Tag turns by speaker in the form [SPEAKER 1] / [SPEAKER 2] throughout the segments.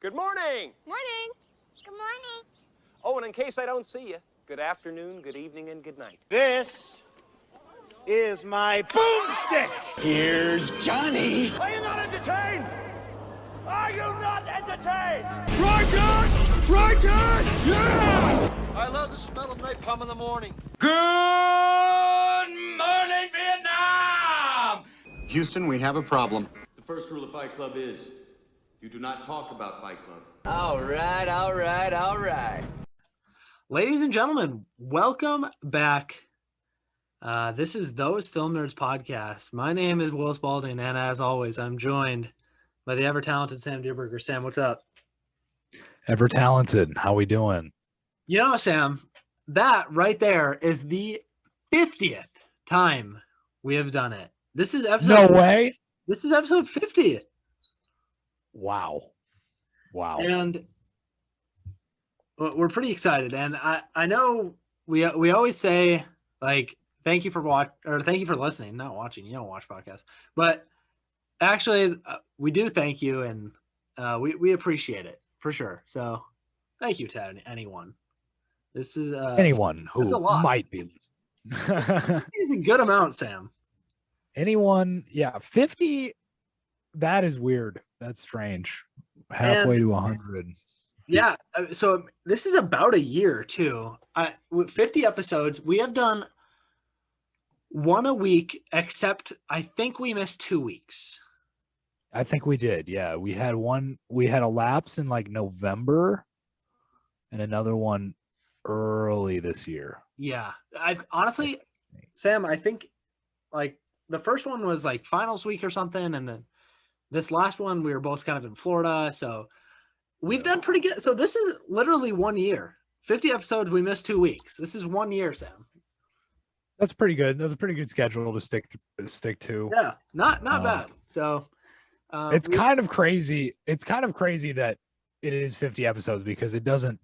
[SPEAKER 1] Good morning.
[SPEAKER 2] Morning.
[SPEAKER 3] Good morning.
[SPEAKER 1] Oh, and in case I don't see you, good afternoon, good evening, and good night.
[SPEAKER 4] This is my boomstick.
[SPEAKER 5] Here's Johnny.
[SPEAKER 1] Are you not entertained? Are you not entertained?
[SPEAKER 4] Righteous! Righteous! Yeah!
[SPEAKER 5] I love the smell of napalm in the morning.
[SPEAKER 1] Good morning, Vietnam!
[SPEAKER 6] Houston, we have a problem.
[SPEAKER 7] The first rule of Fight Club is you do not talk about Fight Club.
[SPEAKER 5] All right.
[SPEAKER 8] Ladies and gentlemen, welcome back. This is Those Film Nerds podcast. My name is Willspalding, and as always, I'm joined by the ever-talented Sam Dierberger. Sam, what's up?
[SPEAKER 9] Ever talented. How we doing?
[SPEAKER 8] You know, Sam, that right there is the 50th time we have done it. This is episode.
[SPEAKER 9] No way.
[SPEAKER 8] This is episode 50.
[SPEAKER 9] Wow.
[SPEAKER 8] And we're pretty excited. And I know we always say, like, thank you for listening, not watching. You don't watch podcasts, but actually we do thank you, and we appreciate it for sure. So thank you to anyone. This is
[SPEAKER 9] anyone who might be listening.
[SPEAKER 8] It's a good amount, Sam.
[SPEAKER 9] Anyone, yeah, 50. That is weird. That's strange. Halfway to 100.
[SPEAKER 8] Yeah. So this is about a year too. With 50 episodes, we have done one a week, except I think we missed 2 weeks.
[SPEAKER 9] I think we did. Yeah. We had a lapse in like November and another one early this year.
[SPEAKER 8] Yeah. Honestly, Sam, I think like the first one was like finals week or something. And then this last one, we were both kind of in Florida. So we've done pretty good. So this is literally 1 year. 50 episodes, we missed 2 weeks. This is 1 year, Sam.
[SPEAKER 9] That's pretty good. That's a pretty good schedule to stick to.
[SPEAKER 8] Yeah, not bad. So
[SPEAKER 9] it's kind of crazy. It's kind of crazy that it is 50 episodes because it doesn't.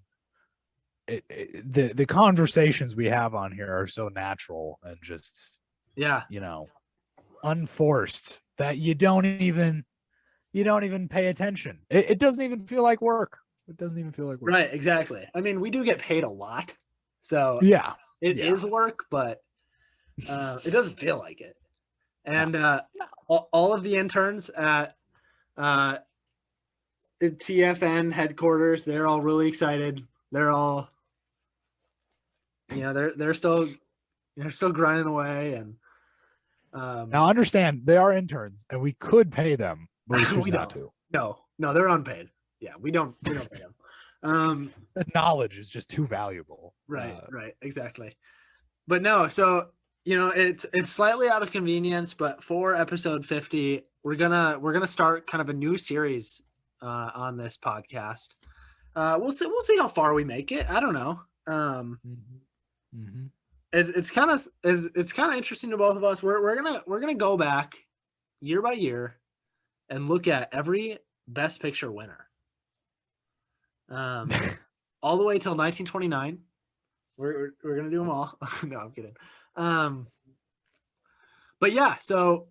[SPEAKER 9] The conversations we have on here are so natural and just unforced that you don't even pay attention. It doesn't even feel like work.
[SPEAKER 8] Right, exactly. I mean, we do get paid a lot, so
[SPEAKER 9] yeah,
[SPEAKER 8] it is work, but it doesn't feel like it. And all of the interns at the TFN headquarters, they're all really excited. They're all, they're still grinding away. And
[SPEAKER 9] now understand they are interns, and we could pay them, but we choose not to.
[SPEAKER 8] No, they're unpaid. Yeah, we don't pay them.
[SPEAKER 9] The knowledge is just too valuable.
[SPEAKER 8] Right, exactly. But no, so it's slightly out of convenience, but for episode 50, we're gonna start kind of a new series on this podcast. We'll see how far we make it. I don't know. It's kind of interesting to both of us. We're gonna go back year by year and look at every Best Picture winner, all the way till 1929. We're gonna do them all. No, I'm kidding. But yeah, so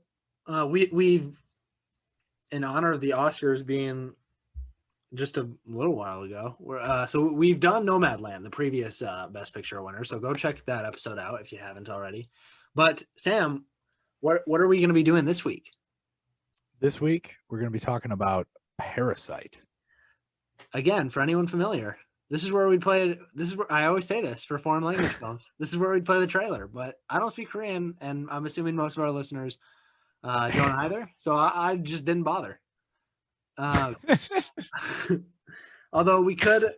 [SPEAKER 8] we've, in honor of the Oscars being just a little while ago, so we've done Nomadland, the previous Best Picture winner. So go check that episode out if you haven't already. But Sam, what are we going to be doing this week?
[SPEAKER 9] This week we're going to be talking about Parasite.
[SPEAKER 8] Again, for anyone familiar, this is where we play. This is where I always say this for foreign language films. This is where we'd play the trailer, but I don't speak Korean, and I'm assuming most of our listeners don't either. So I just didn't bother. Although we could,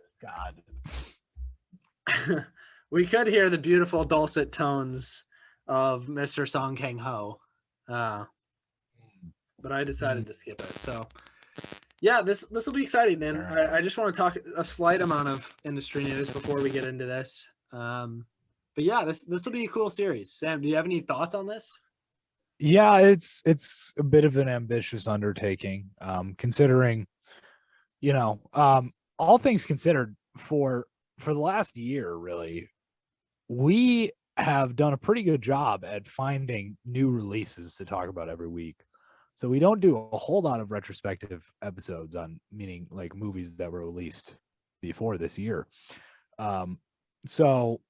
[SPEAKER 8] we could hear the beautiful dulcet tones of Mr. Song Kang Ho, but I decided to skip it. So yeah, this will be exciting, and I just want to talk a slight amount of industry news before we get into this. But yeah, this will be a cool series. Sam, do you have any thoughts on this?
[SPEAKER 9] Yeah, it's a bit of an ambitious undertaking, considering, all things considered, for the last year, really, we have done a pretty good job at finding new releases to talk about every week. So we don't do a whole lot of retrospective episodes on, meaning like movies that were released before this year. So,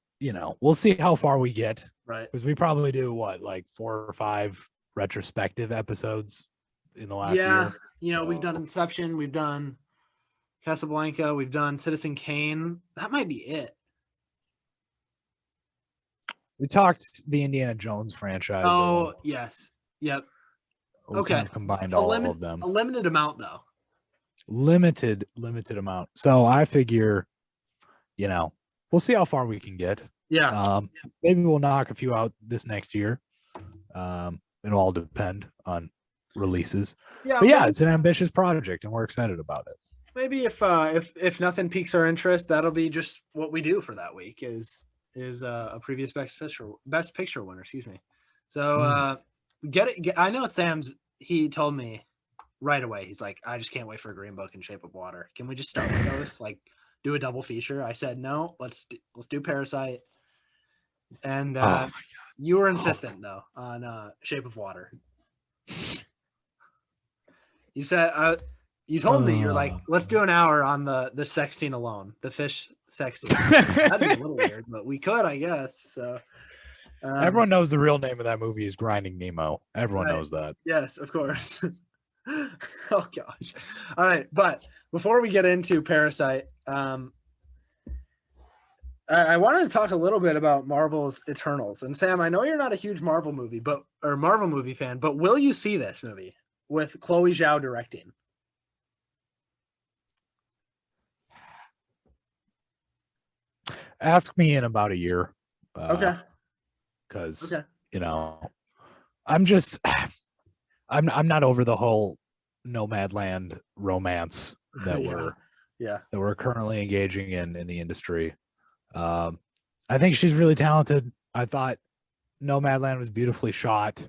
[SPEAKER 9] we'll see how far we get.
[SPEAKER 8] Right.
[SPEAKER 9] Because we probably do like 4 or 5 retrospective episodes in the last year.
[SPEAKER 8] We've done Inception, we've done Casablanca, we've done Citizen Kane. That might be it.
[SPEAKER 9] We talked the Indiana Jones franchise.
[SPEAKER 8] Oh, yes. Yep.
[SPEAKER 9] We
[SPEAKER 8] Okay.
[SPEAKER 9] kind of combined all of them.
[SPEAKER 8] A limited amount, though.
[SPEAKER 9] Limited amount. So I figure, we'll see how far we can get.
[SPEAKER 8] Yeah.
[SPEAKER 9] Maybe we'll knock a few out this next year. It'll all depend on releases.
[SPEAKER 8] Yeah.
[SPEAKER 9] But yeah, it's an ambitious project and we're excited about it.
[SPEAKER 8] Maybe if nothing piques our interest, that'll be just what we do for that week is a previous best picture winner, excuse me. So get it. I know he told me right away. He's like, I just can't wait for Green Book and Shape of Water. Can we just start with those? Like, do a double feature? I said no. Let's do Parasite. And you were insistent though on Shape of Water. You said you told me you're like, let's do an hour on the sex scene alone, the fish sex scene. That'd be a little weird, but we could, I guess. So
[SPEAKER 9] everyone knows the real name of that movie is Grinding Nemo. Everyone knows that.
[SPEAKER 8] Yes, of course. Oh gosh. All right, but before we get into Parasite, I wanted to talk a little bit about Marvel's Eternals. And Sam, I know you're not a huge Marvel movie fan, but will you see this movie with Chloe Zhao directing?
[SPEAKER 9] Ask me in about a year.
[SPEAKER 8] Okay.
[SPEAKER 9] Because I'm not over the whole Nomadland romance that we're currently engaging in the industry. I think she's really talented. I thought Nomadland was beautifully shot.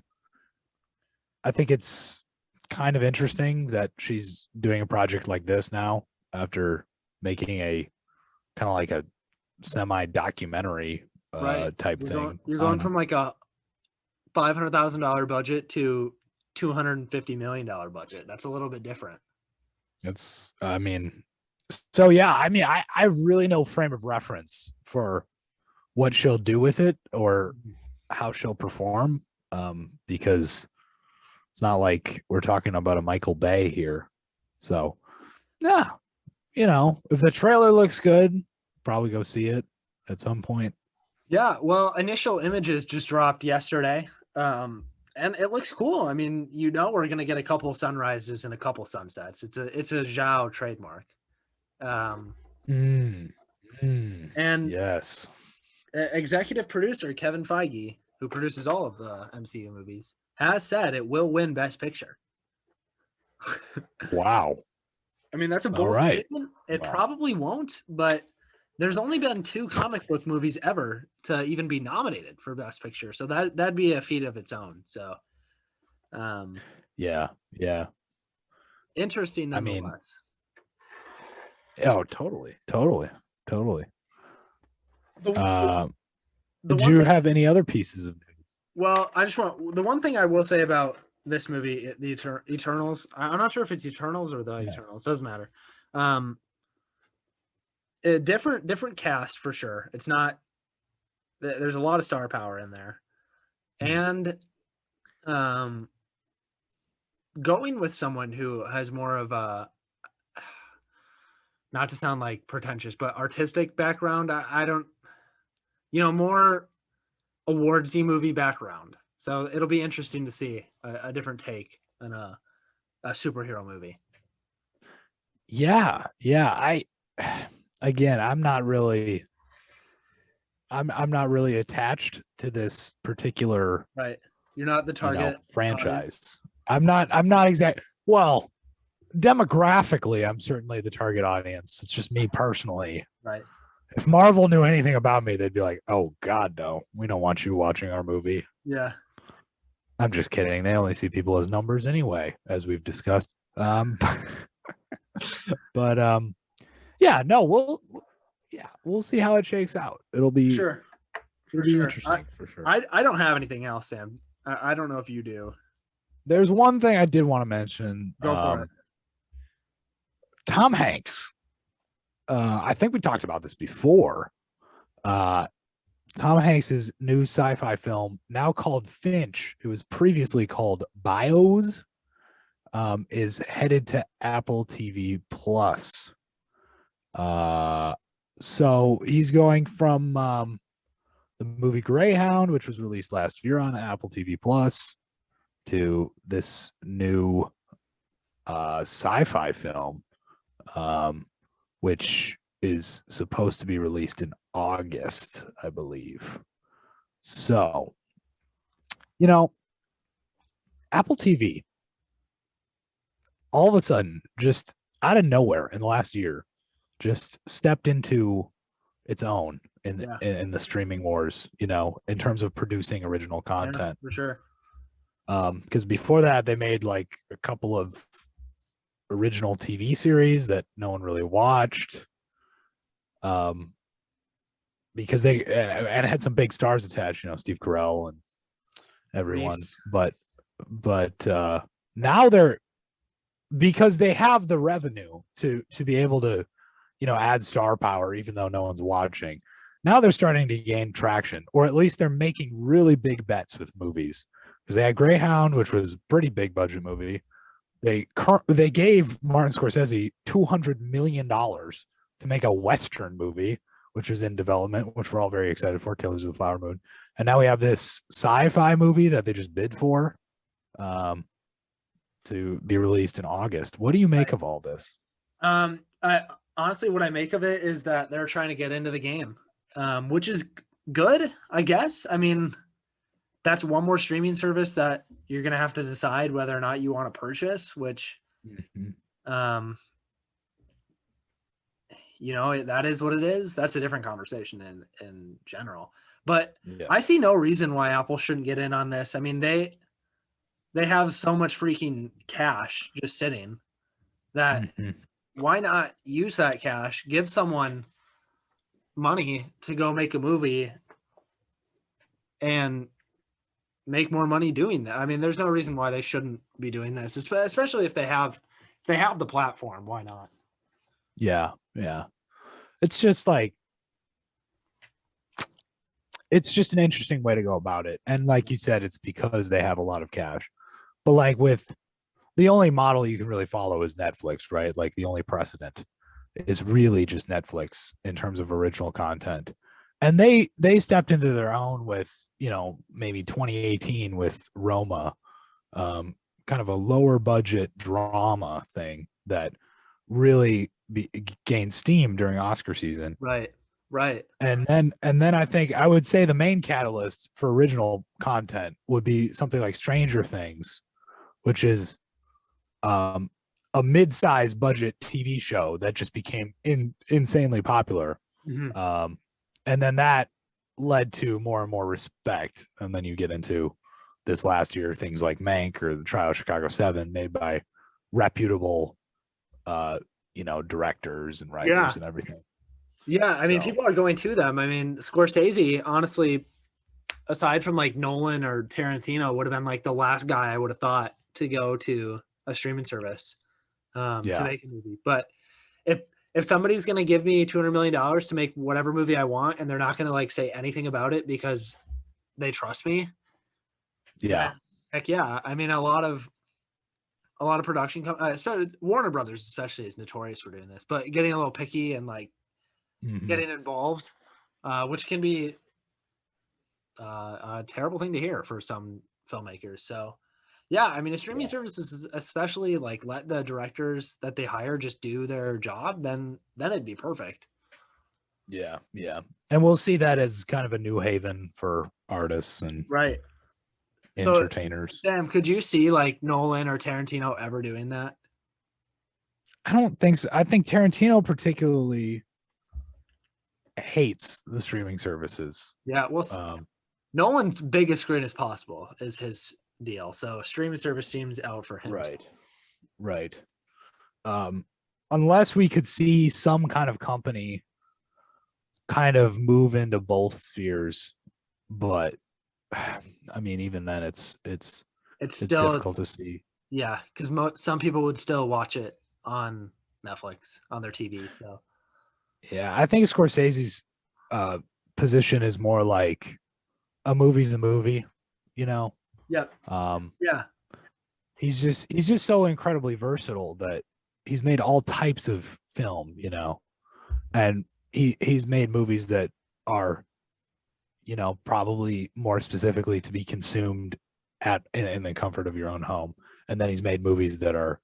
[SPEAKER 9] I think it's kind of interesting that she's doing a project like this now after making a kind of like a semi-documentary type thing.
[SPEAKER 8] You're going from like a $500,000 budget to $250 million budget. That's a little bit different.
[SPEAKER 9] I really no frame of reference for what she'll do with it or how she'll perform, because it's not like we're talking about a Michael Bay here. So yeah, if the trailer looks good, probably go see it at some point.
[SPEAKER 8] Yeah, well, initial images just dropped yesterday, and it looks cool. I mean, we're gonna get a couple sunrises and a couple sunsets. It's a Zhao trademark. And
[SPEAKER 9] yes,
[SPEAKER 8] executive producer Kevin Feige, who produces all of the MCU movies, has said it will win Best Picture.
[SPEAKER 9] Wow.
[SPEAKER 8] I mean, that's a bold statement. It probably won't, but there's only been 2 comic book movies ever to even be nominated for Best Picture. So that'd be a feat of its own. So
[SPEAKER 9] yeah.
[SPEAKER 8] Interesting nonetheless.
[SPEAKER 9] Totally.
[SPEAKER 8] Did
[SPEAKER 9] you have any other pieces of news?
[SPEAKER 8] Well, the one thing I will say about this movie, the Eternals, I'm not sure if it's Eternals or the Eternals, doesn't matter. A different cast for sure. It's not, there's a lot of star power in there, and going with someone who has more of a, not to sound like pretentious, but artistic background. I don't, more awardsy movie background. So it'll be interesting to see a different take on a superhero movie.
[SPEAKER 9] Yeah. I'm not really attached to this particular
[SPEAKER 8] Right. You're not the target
[SPEAKER 9] franchise. Audience. I'm not exact. Well, demographically, I'm certainly the target audience. It's just me personally.
[SPEAKER 8] Right.
[SPEAKER 9] If Marvel knew anything about me, they'd be like, "Oh God, no, we don't want you watching our movie."
[SPEAKER 8] Yeah.
[SPEAKER 9] I'm just kidding. They only see people as numbers anyway, as we've discussed. We'll see how it shakes out. It'll be
[SPEAKER 8] sure.
[SPEAKER 9] It'll be interesting for sure.
[SPEAKER 8] I don't have anything else, Sam. I don't know if you do.
[SPEAKER 9] There's one thing I did want to mention.
[SPEAKER 8] Go for it.
[SPEAKER 9] Tom Hanks. I think we talked about this before. Tom Hanks's new sci-fi film, now called Finch, it was previously called Bios, is headed to Apple TV Plus. So he's going from the movie Greyhound, which was released last year on Apple TV Plus, to this new sci-fi film, which is supposed to be released in August, I believe. So, Apple TV, all of a sudden, just out of nowhere in the last year, just stepped into its own in the streaming wars, in terms of producing original content.
[SPEAKER 8] Yeah, for sure.
[SPEAKER 9] Because before that, they made like a couple of original TV series that no one really watched. Because they and it had some big stars attached, Steve Carell and everyone. Nice. But now because they have the revenue to be able to, add star power, even though no one's watching. Now they're starting to gain traction, or at least they're making really big bets with movies. Because they had Greyhound, which was a pretty big budget movie. They gave Martin Scorsese $200 million to make a Western movie, which is in development, which we're all very excited for, Killers of the Flower Moon. And now we have this sci-fi movie that they just bid for to be released in August. What do you make of all this?
[SPEAKER 8] Honestly, what I make of it is that they're trying to get into the game, which is good, I guess. I mean, that's one more streaming service that you're going to have to decide whether or not you want to purchase, which, that is what it is. That's a different conversation in general. But I see no reason why Apple shouldn't get in on this. I mean, they have so much freaking cash just sitting that why not use that cash, give someone money to go make a movie and make more money doing that. I mean, there's no reason why they shouldn't be doing this, especially if they have the platform. Why not?
[SPEAKER 9] Yeah. It's just it's just an interesting way to go about it. And like you said, it's because they have a lot of cash. But like with the only model you can really follow is Netflix, right? Like the only precedent is really just Netflix in terms of original content. And they stepped into their own with, maybe 2018 with Roma, kind of a lower budget drama thing that really gained steam during Oscar season.
[SPEAKER 8] Right.
[SPEAKER 9] And then I think I would say the main catalyst for original content would be something like Stranger Things, which is a mid-sized budget TV show that just became insanely popular. And then that led to more and more respect. And then you get into this last year, things like Mank or The Trial of Chicago 7, made by reputable, directors and writers and everything.
[SPEAKER 8] Yeah, I mean, people are going to them. I mean, Scorsese, honestly, aside from like Nolan or Tarantino, would have been like the last guy I would have thought to go to a streaming service to make a movie. But if somebody's going to give me $200 million to make whatever movie I want, and they're not going to like say anything about it because they trust me.
[SPEAKER 9] Yeah.
[SPEAKER 8] Heck yeah. I mean, a lot of production, especially Warner Brothers, especially, is notorious for doing this, but getting a little picky and like getting involved, which can be a terrible thing to hear for some filmmakers. So yeah, I mean, if streaming services especially like let the directors that they hire just do their job, then it'd be perfect.
[SPEAKER 9] Yeah. And we'll see that as kind of a new haven for artists and entertainers.
[SPEAKER 8] So, Sam, could you see like Nolan or Tarantino ever doing that?
[SPEAKER 9] I don't think so. I think Tarantino particularly hates the streaming services.
[SPEAKER 8] Yeah, well, Nolan's biggest screen as possible is his deal. So streaming service seems out for him.
[SPEAKER 9] Right. Unless we could see some kind of company kind of move into both spheres, but I mean, even then, it's
[SPEAKER 8] it's
[SPEAKER 9] it's
[SPEAKER 8] still
[SPEAKER 9] difficult to see.
[SPEAKER 8] Yeah, because some people would still watch it on Netflix on their TV. So
[SPEAKER 9] Yeah, I think Scorsese's position is more like a movie's a movie, you know.
[SPEAKER 8] Yep. Yeah.
[SPEAKER 9] He's just so incredibly versatile that he's made all types of film, you know. And he's made movies that are, you know, probably more specifically to be consumed in the comfort of your own home. And then he's made movies that are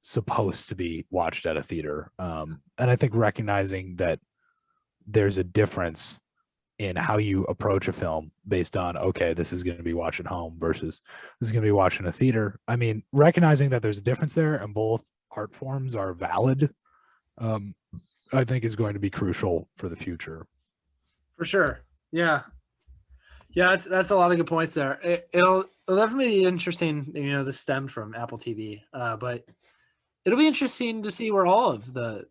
[SPEAKER 9] supposed to be watched at a theater. And I think recognizing that there's a difference in how you approach a film based on, okay, this is going to be watched at home versus this is going to be watched in a theater. I mean, recognizing that there's a difference there and both art forms are valid, I think is going to be crucial for the future.
[SPEAKER 8] For sure. Yeah. Yeah, that's a lot of good points there. It'll definitely be interesting. You know, this stemmed from Apple TV, but it'll be interesting to see where all of the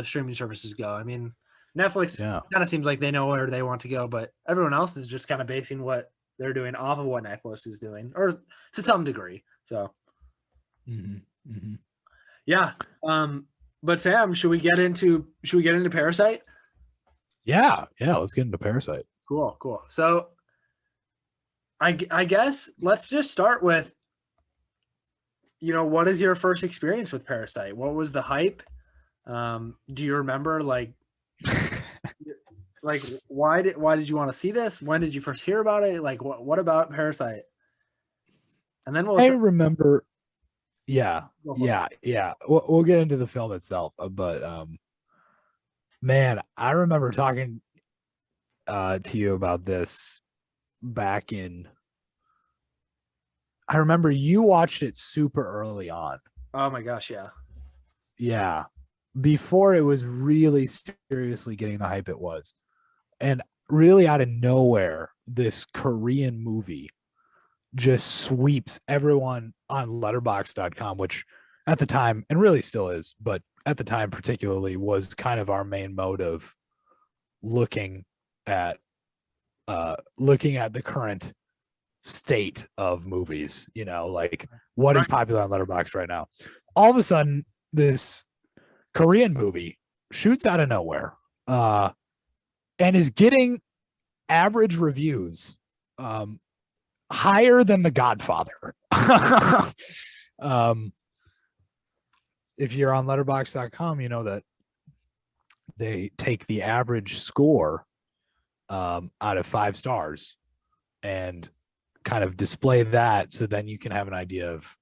[SPEAKER 8] streaming services go. I mean, Netflix kind of seems like they know where they want to go, but everyone else is just kind of basing what they're doing off of what Netflix is doing, or to some degree. So, yeah. But Sam, should we get into Parasite?
[SPEAKER 9] Yeah. Let's get into Parasite.
[SPEAKER 8] Cool. So, I guess let's just start with, you know, what is your first experience with Parasite? What was the hype? Do you remember like why did you want to see this? When did you first hear about it? Like what about Parasite? And then
[SPEAKER 9] I remember. Yeah. We'll get into the film itself, but man, I remember talking to you about this back in. I remember you watched it super early on.
[SPEAKER 8] Oh my gosh,
[SPEAKER 9] yeah, before it was really seriously getting the hype it was, and really out of nowhere, this Korean movie just sweeps everyone on Letterboxd.com, which at the time, and really still is, but at the time particularly, was kind of our main mode of looking at the current state of movies, you know, like what is popular on Letterboxd right now. All of a sudden, this Korean movie shoots out of nowhere and is getting average reviews higher than The Godfather. If you're on Letterboxd.com, you know that they take the average score out of 5 stars and kind of display that, so then you can have an idea of,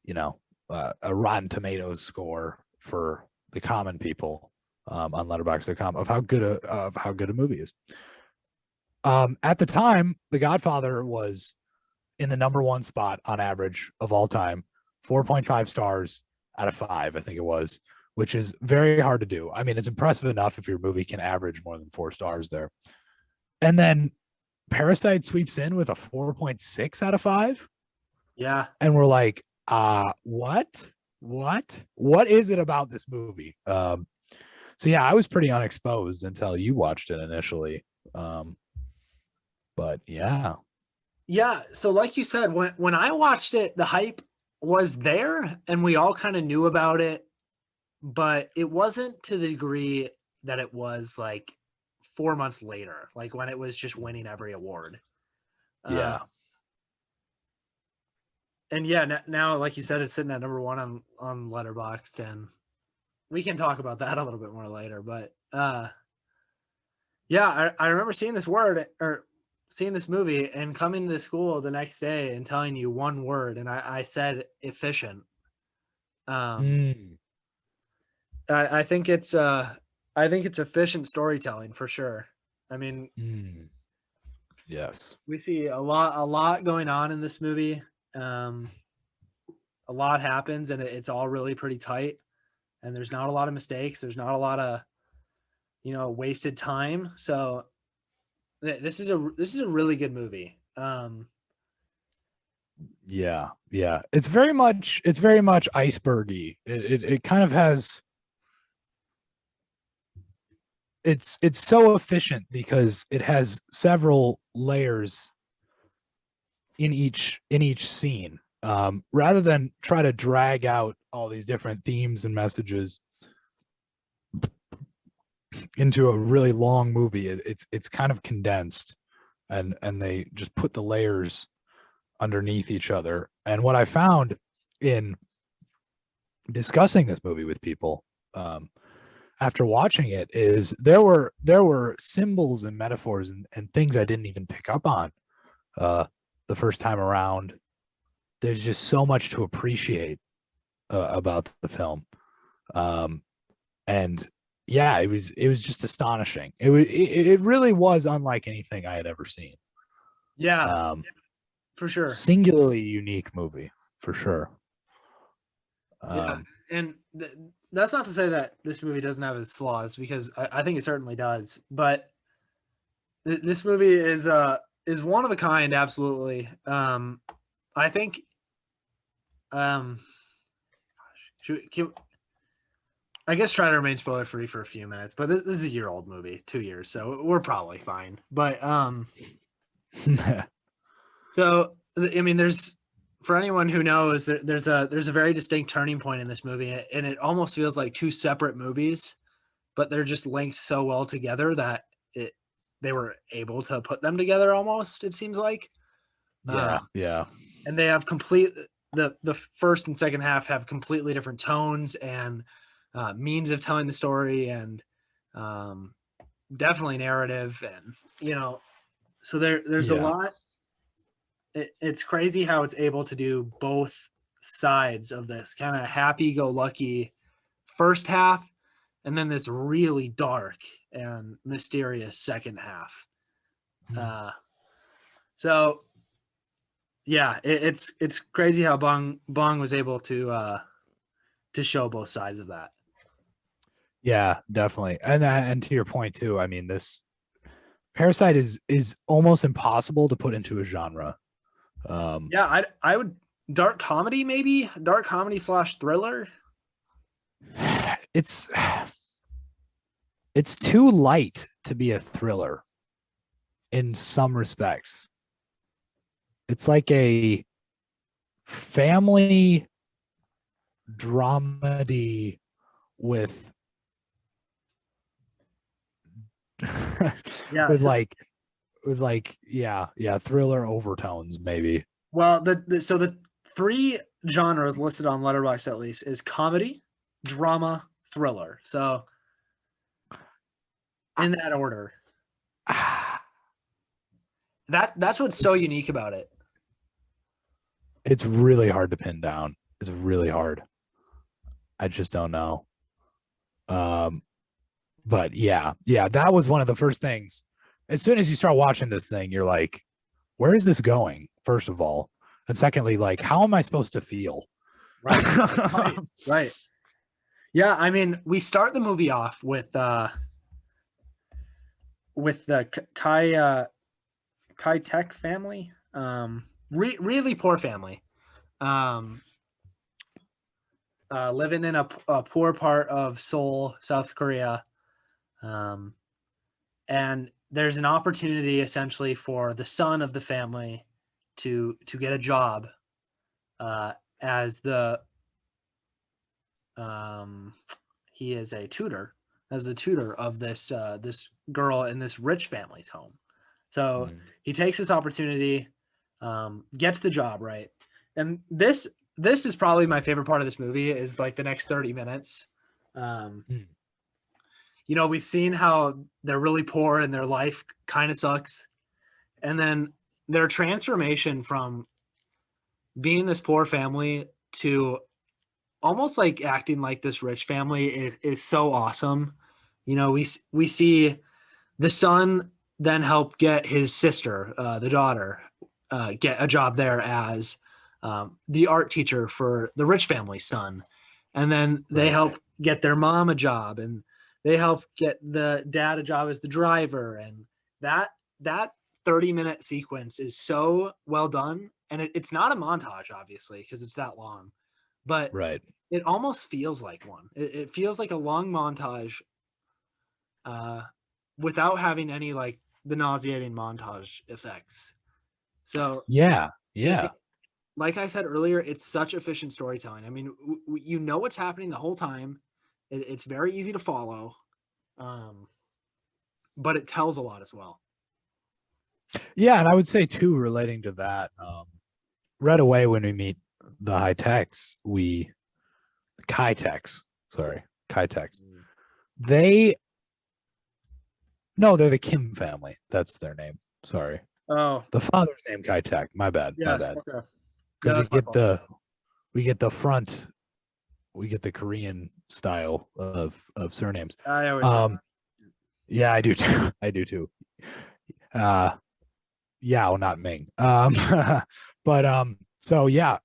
[SPEAKER 9] you know, a Rotten Tomatoes score for the common people on Letterboxd.com of how good a movie is. At the time, The Godfather was in the number 1 spot on average of all time, 4.5 stars out of 5, I think it was, which is very hard to do. I mean, it's impressive enough if your movie can average more than 4 stars there. And then Parasite sweeps in with a 4.6 out of 5.
[SPEAKER 8] Yeah.
[SPEAKER 9] And we're like, what is it about this movie? So yeah, I was pretty unexposed until you watched it initially. But yeah.
[SPEAKER 8] So like you said, when I watched it, the hype was there and we all kind of knew about it, but it wasn't to the degree that it was like 4 months later, like when it was just winning every award.
[SPEAKER 9] Yeah.
[SPEAKER 8] And yeah, now, like you said, it's sitting at number 1 on Letterboxd, and we can talk about that a little bit more later. But yeah, I remember seeing this movie and coming to school the next day and telling you one word, and I said efficient. I think it's efficient storytelling for sure. I mean,
[SPEAKER 9] yes,
[SPEAKER 8] we see a lot going on in this movie. A lot happens, and it's all really pretty tight, and there's not a lot of mistakes. There's not a lot of, you know, wasted time. So this is a really good movie.
[SPEAKER 9] Yeah. It's very much icebergy. It kind of has. It's so efficient because it has several layers in each scene. rather than try to drag out all these different themes and messages into a really long movie. It's kind of condensed, and they just put the layers underneath each other. And what I found in discussing this movie with people after watching it is there were symbols and metaphors and things I didn't even pick up on the first time around. There's just so much to appreciate about the film, and yeah, it was just astonishing. It really was unlike anything I had ever seen.
[SPEAKER 8] Yeah, for sure.
[SPEAKER 9] Singularly unique movie for sure.
[SPEAKER 8] Yeah, and that's not to say that this movie doesn't have its flaws, because I think it certainly does. But this movie is one of a kind, absolutely. I think. I guess try to remain spoiler free for a few minutes, but this is a year-old movie, 2 years, so we're probably fine. But so I mean, there's, for anyone who knows, there's a very distinct turning point in this movie, and it almost feels like two separate movies, but they're just linked so well together that they were able to put them together almost, it seems like.
[SPEAKER 9] Yeah.
[SPEAKER 8] And they have the first and second half have completely different tones and means of telling the story, and definitely narrative, and so there's a lot. It's crazy how it's able to do both sides of this kind of happy-go-lucky first half, and then this really dark and mysterious second half. So yeah, it's crazy how Bong was able to show both sides of that.
[SPEAKER 9] Yeah, definitely. And to your point too, I mean, this Parasite is almost impossible to put into a genre.
[SPEAKER 8] Yeah, I would dark comedy, maybe dark comedy / thriller.
[SPEAKER 9] It's too light to be a thriller in some respects. It's like a family dramedy with thriller overtones maybe.
[SPEAKER 8] Well, the three genres listed on Letterboxd at least is comedy, drama, thriller. So in that order. That's what's so unique about it.
[SPEAKER 9] It's really hard to pin down. It's really hard. I just don't know. But yeah, that was one of the first things. As soon as you start watching this thing, you're like, where is this going? First of all. And secondly, like, how am I supposed to feel?
[SPEAKER 8] Right. Yeah, I mean, we start the movie off with the Kai Tech family. Really poor family. Living in a poor part of Seoul, South Korea. And there's an opportunity essentially for the son of the family to get a job as he is a tutor, as the tutor of this girl in this rich family's home. So he takes this opportunity, gets the job, right? And this is probably my favorite part of this movie, is like the next 30 minutes. We've seen how they're really poor and their life kind of sucks. And then their transformation from being this poor family to almost like acting like this rich family is so awesome. We see the son then help get his sister, the daughter, get a job there as the art teacher for the rich family's son. And then they help get their mom a job, and they help get the dad a job as the driver. And that 30-minute sequence is so well done. And it's not a montage, obviously, because it's that long, but it almost feels like one. It feels like a long montage without having any like the nauseating montage effects. So like I said earlier, it's such efficient storytelling. I mean, you know what's happening the whole time. It's very easy to follow, but it tells a lot as well.
[SPEAKER 9] Yeah, and I would say too, relating to that, right away when we meet the Kai-Tex, they're the Kim family. That's their name. Sorry.
[SPEAKER 8] Oh,
[SPEAKER 9] the father's name Kai-Tak. My bad.
[SPEAKER 8] yes,
[SPEAKER 9] My bad.
[SPEAKER 8] okay.
[SPEAKER 9] Because we get the Korean style of surnames.
[SPEAKER 8] I always
[SPEAKER 9] yeah, I do too. I do too. Yao, not Ming. So yeah.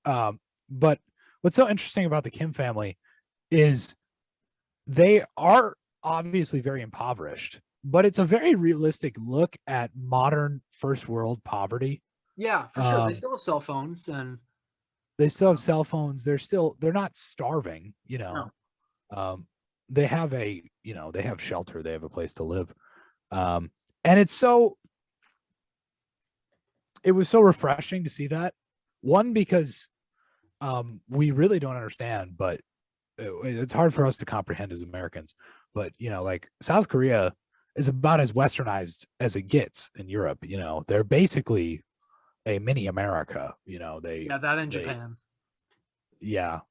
[SPEAKER 9] But what's so interesting about the Kim family is they are obviously very impoverished, but it's a very realistic look at modern first world poverty.
[SPEAKER 8] Yeah, for sure. They still have cell phones and
[SPEAKER 9] they still have cell phones. They're not starving, you know.
[SPEAKER 8] No.
[SPEAKER 9] They have they have shelter, they have a place to live. And it was so refreshing to see that. One, because we really don't understand, but it's hard for us to comprehend as Americans. But like South Korea is about as westernized as it gets in Europe. They're basically a mini America.
[SPEAKER 8] that in Japan.
[SPEAKER 9] Yeah.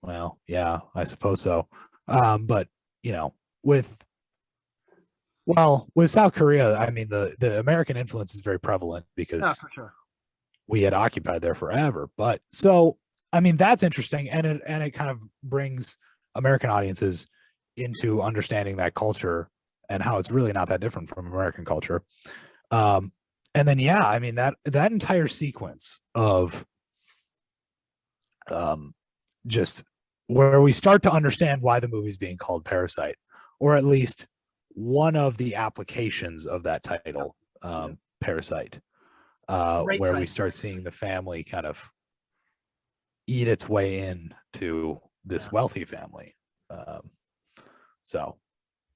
[SPEAKER 9] Well, yeah, I suppose so. But with South Korea, I mean the American influence is very prevalent because
[SPEAKER 8] for sure.
[SPEAKER 9] we had occupied there forever. But so I mean that's interesting, and it kind of brings American audiences into understanding that culture and how it's really not that different from American culture. And then I mean that entire sequence of just where we start to understand why the movie's being called Parasite, or at least one of the applications of that title, Parasite, where we start seeing the family kind of eat its way into this wealthy family. So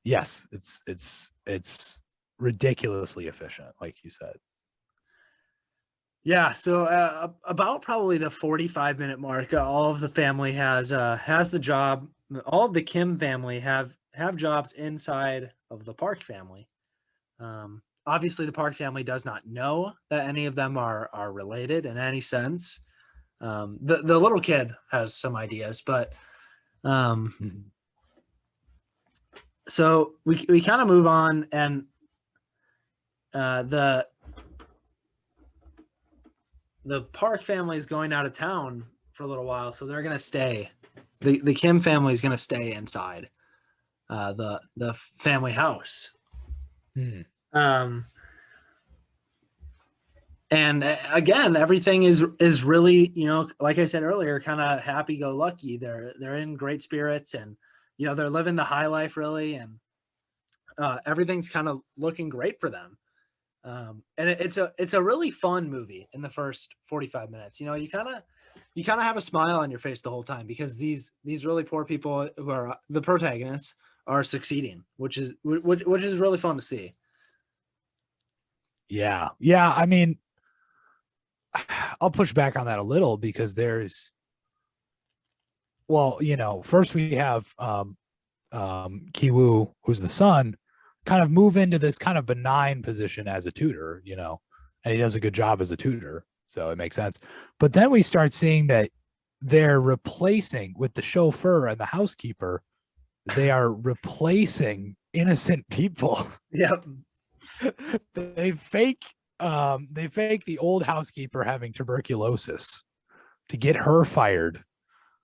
[SPEAKER 9] yes, it's ridiculously efficient, like you said.
[SPEAKER 8] Yeah, so about probably the 45-minute mark, all of the family has the job. All of the Kim family have jobs inside of the Park family. Obviously, the Park family does not know that any of them are related in any sense. The little kid has some ideas, but so we kind of move on, and the Park family is going out of town for a little while, so they're gonna stay. The Kim family is gonna stay inside the family house. And again, everything is really, like I said earlier, kind of happy-go-lucky. They're in great spirits, and they're living the high life really, and everything's kind of looking great for them. And it's a really fun movie in the first 45 minutes. You kind of have a smile on your face the whole time because these really poor people who are the protagonists are succeeding, which is really fun to see.
[SPEAKER 9] Yeah. I mean, I'll push back on that a little because first we have Ki-woo, who's the son, kind of move into this kind of benign position as a tutor, and he does a good job as a tutor, so it makes sense. But then we start seeing that they're replacing, with the chauffeur and the housekeeper, they are replacing innocent people.
[SPEAKER 8] Yep.
[SPEAKER 9] They fake the old housekeeper having tuberculosis to get her fired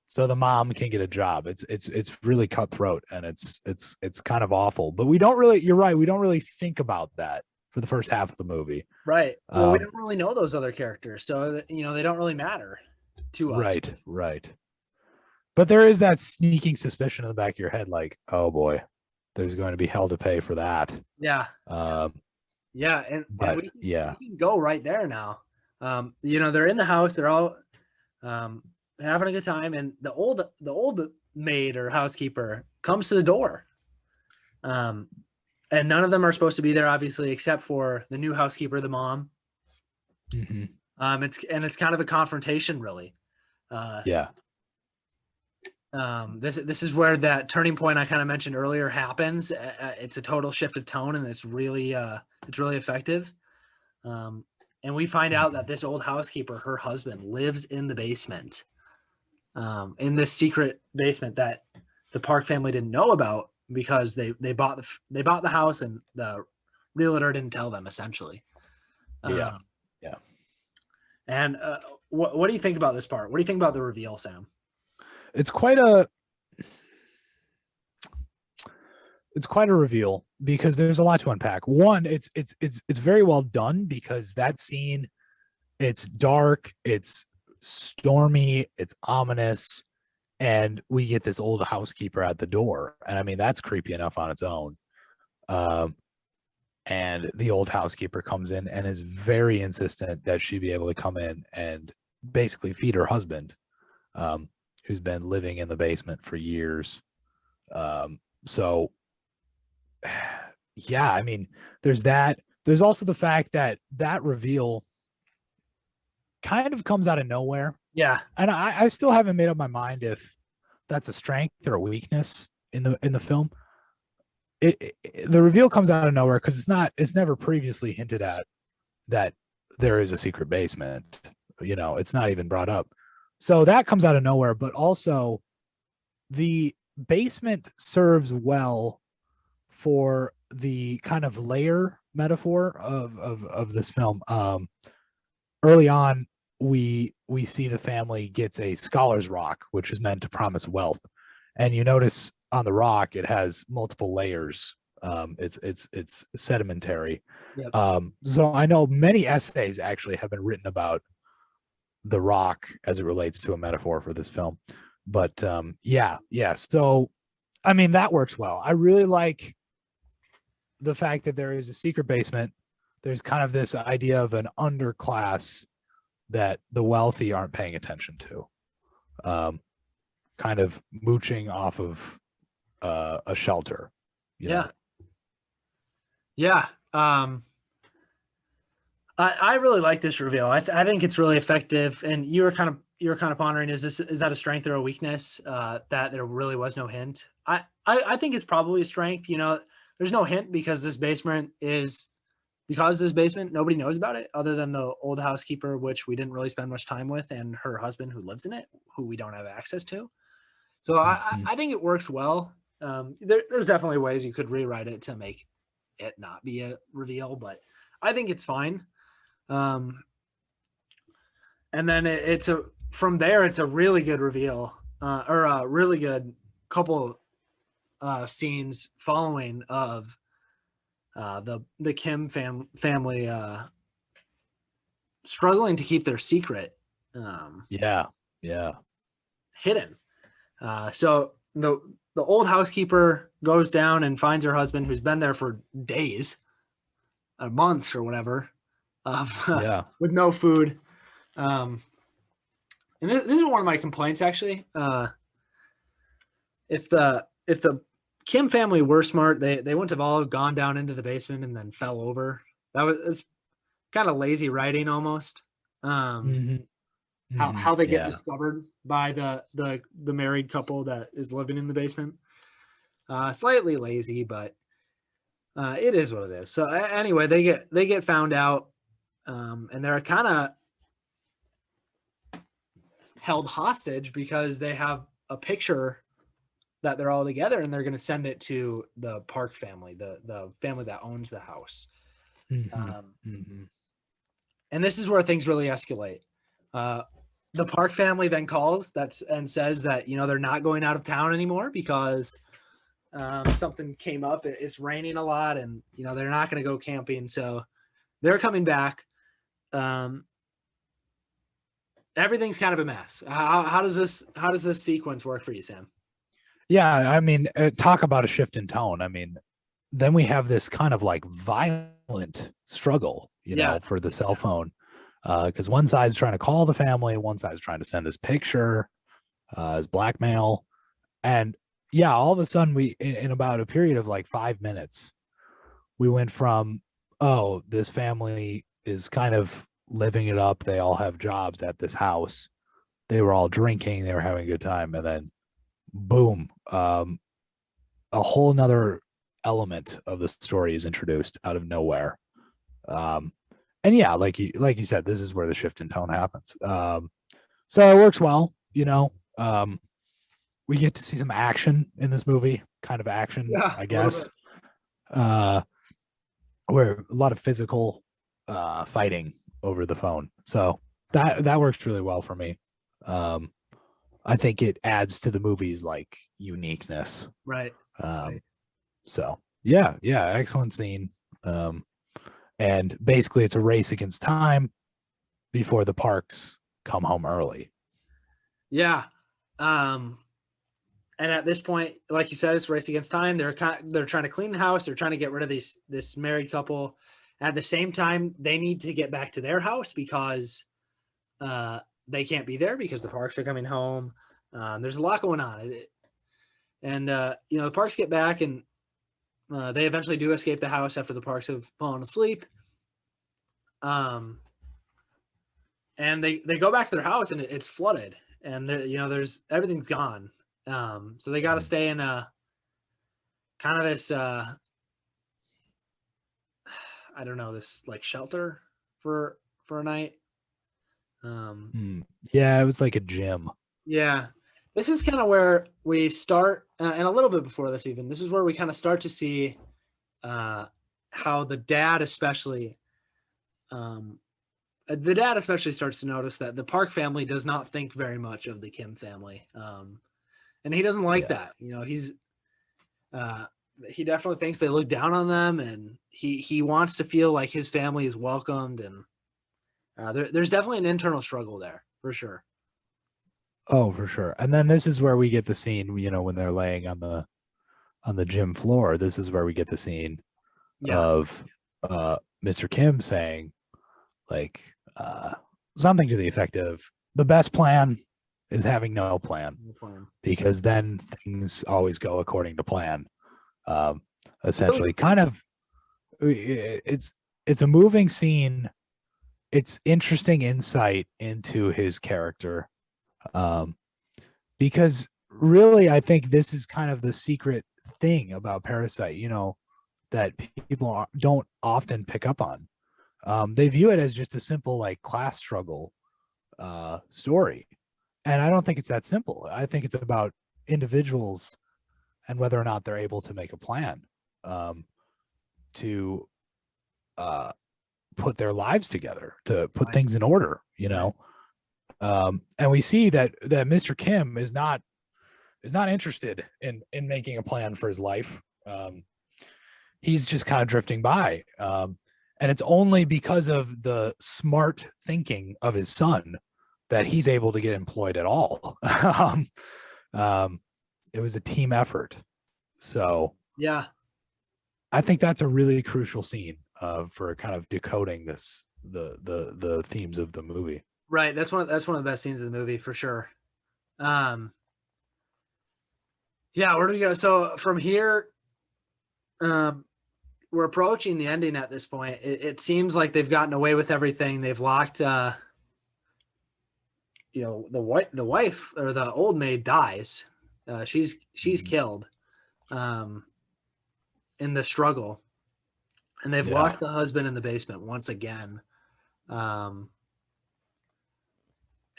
[SPEAKER 9] so the mom can get a job. It's really cutthroat, and it's kind of awful. But you're right, we don't really think about that for the first half of the movie.
[SPEAKER 8] Right. Well, we don't really know those other characters, so they don't really matter to us.
[SPEAKER 9] Right. But there is that sneaking suspicion in the back of your head, like, oh boy, there's going to be hell to pay for that.
[SPEAKER 8] Yeah. Yeah, and we can go right there now. They're in the house, they're all having a good time, and the old maid or housekeeper comes to the door. And none of them are supposed to be there, obviously, except for the new housekeeper, the mom. It's kind of a confrontation, really.
[SPEAKER 9] Yeah.
[SPEAKER 8] This is where that turning point I kind of mentioned earlier happens. It's a total shift of tone, and it's really effective. And we find out that this old housekeeper, her husband, lives in the basement, in this secret basement that the Park family didn't know about because they bought the house and the realtor didn't tell them, essentially.
[SPEAKER 9] Yeah.
[SPEAKER 8] And what do you think about this part? What do you think about the reveal, Sam?
[SPEAKER 9] It's quite a reveal because there's a lot to unpack. One, it's very well done because that scene, it's dark, it's stormy, it's ominous, and we get this old housekeeper at the door. And I mean, that's creepy enough on its own. And the old housekeeper comes in and is very insistent that she be able to come in and basically feed her husband, who's been living in the basement for years. So yeah, I mean, there's that. There's also the fact that reveal kind of comes out of nowhere.
[SPEAKER 8] Yeah.
[SPEAKER 9] And I still haven't made up my mind if that's a strength or a weakness in the film. The reveal comes out of nowhere because it's never previously hinted at that there is a secret basement. It's not even brought up. So that comes out of nowhere, but also the basement serves well for the kind of layer metaphor of this film. Early on, we see the family gets a scholar's rock, which is meant to promise wealth. And you notice on the rock, it has multiple layers. It's sedimentary.
[SPEAKER 8] Yep.
[SPEAKER 9] So I know many essays actually have been written about the rock as it relates to a metaphor for this film. But yeah. So, I mean, that works well. I really like the fact that there is a secret basement. There's kind of this idea of an underclass that the wealthy aren't paying attention to, kind of mooching off of a shelter.
[SPEAKER 8] Yeah. I really like this reveal. I think it's really effective. And you were kind of pondering, is that a strength or a weakness? That there really was no hint. I think it's probably a strength. There's no hint because this basement nobody knows about it other than the old housekeeper, which we didn't really spend much time with, and her husband who lives in it, who we don't have access to. So I think it works well. There's definitely ways you could rewrite it to make it not be a reveal, but I think it's fine. And then from there, it's a really good reveal, or a really good couple scenes following of the Kim family struggling to keep their secret hidden. So the old housekeeper goes down and finds her husband, who's been there for days, months or whatever, with no food. And this is one of my complaints, actually. If the Kim family were smart, they wouldn't have all gone down into the basement and then fell over. It's kind of lazy writing almost. How they get discovered by the married couple that is living in the basement. Slightly lazy, but it is what it is. So anyway, they get found out, and they're kind of held hostage because they have a picture that they're all together, and they're going to send it to the Park family, the family that owns the house. And this is where things really escalate. The Park family then calls and says that, they're not going out of town anymore because something came up. It's raining a lot, and, they're not going to go camping. So they're coming back. Everything's kind of a mess. How does this sequence work for you, Sam?
[SPEAKER 9] Yeah, I mean, talk about a shift in tone. I mean, then we have this kind of like violent struggle, for the cell phone, because one side's trying to call the family, one side's trying to send this picture as blackmail, and all of a sudden we, in about a period of like 5 minutes, we went from, this family is kind of living it up. They all have jobs at this house. They were all drinking. They were having a good time. And then boom, a whole nother element of the story is introduced out of nowhere. And yeah, like you said, this is where the shift in tone happens. So it works well, you know. We get to see some action in this movie, kind of action, I guess. Where a lot of physical fighting over the phone. So that works really well for me. I think it adds to the movie's like uniqueness.
[SPEAKER 8] Right.
[SPEAKER 9] So yeah, excellent scene. And basically it's a race against time before the Parks come home early.
[SPEAKER 8] Yeah. And at this point, like you said, it's a race against time. They're trying to clean the house. They're trying to get rid of this married couple. At the same time, they need to get back to their house because they can't be there because the Parks are coming home. There's a lot going on. The Parks get back and they eventually do escape the house after the Parks have fallen asleep. And they go back to their house and it's flooded and there's everything's gone. So they got to stay in a kind of this, I don't know, this like shelter for a night.
[SPEAKER 9] Yeah, it was like a gym.
[SPEAKER 8] Yeah. This is kind of where we start, and a little bit before this even, this is where we kind of start to see how the dad especially starts to notice that the Park family does not think very much of the Kim family. And he doesn't like that. He definitely thinks they look down on them, and he wants to feel like his family is welcomed. And there's definitely an internal struggle there for sure.
[SPEAKER 9] Oh, for sure. And then this is where we get the scene, when they're laying on the gym floor. This is where we get the scene of Mr. Kim saying like something to the effect of the best plan is having no plan, because then things always go according to plan. Essentially, kind of, it's a moving scene. It's interesting insight into his character, because really, I think this is kind of the secret thing about Parasite, that people don't often pick up on. They view it as just a simple like class struggle story. And I don't think it's that simple. I think it's about individuals and whether or not they're able to make a plan to put their lives together, to put things in order, And we see that Mr. Kim is not interested in making a plan for his life. He's just kind of drifting by. And it's only because of the smart thinking of his son that he's able to get employed at all. It was a team effort. So
[SPEAKER 8] yeah,
[SPEAKER 9] I think that's a really crucial scene for kind of decoding the themes of the movie.
[SPEAKER 8] Right. That's one of the best scenes of the movie for sure. Yeah, where do we go? So from here, we're approaching the ending at this point. It seems like they've gotten away with everything. They've locked the wife or the old maid dies. She's killed in the struggle, and they've locked the husband in the basement once again.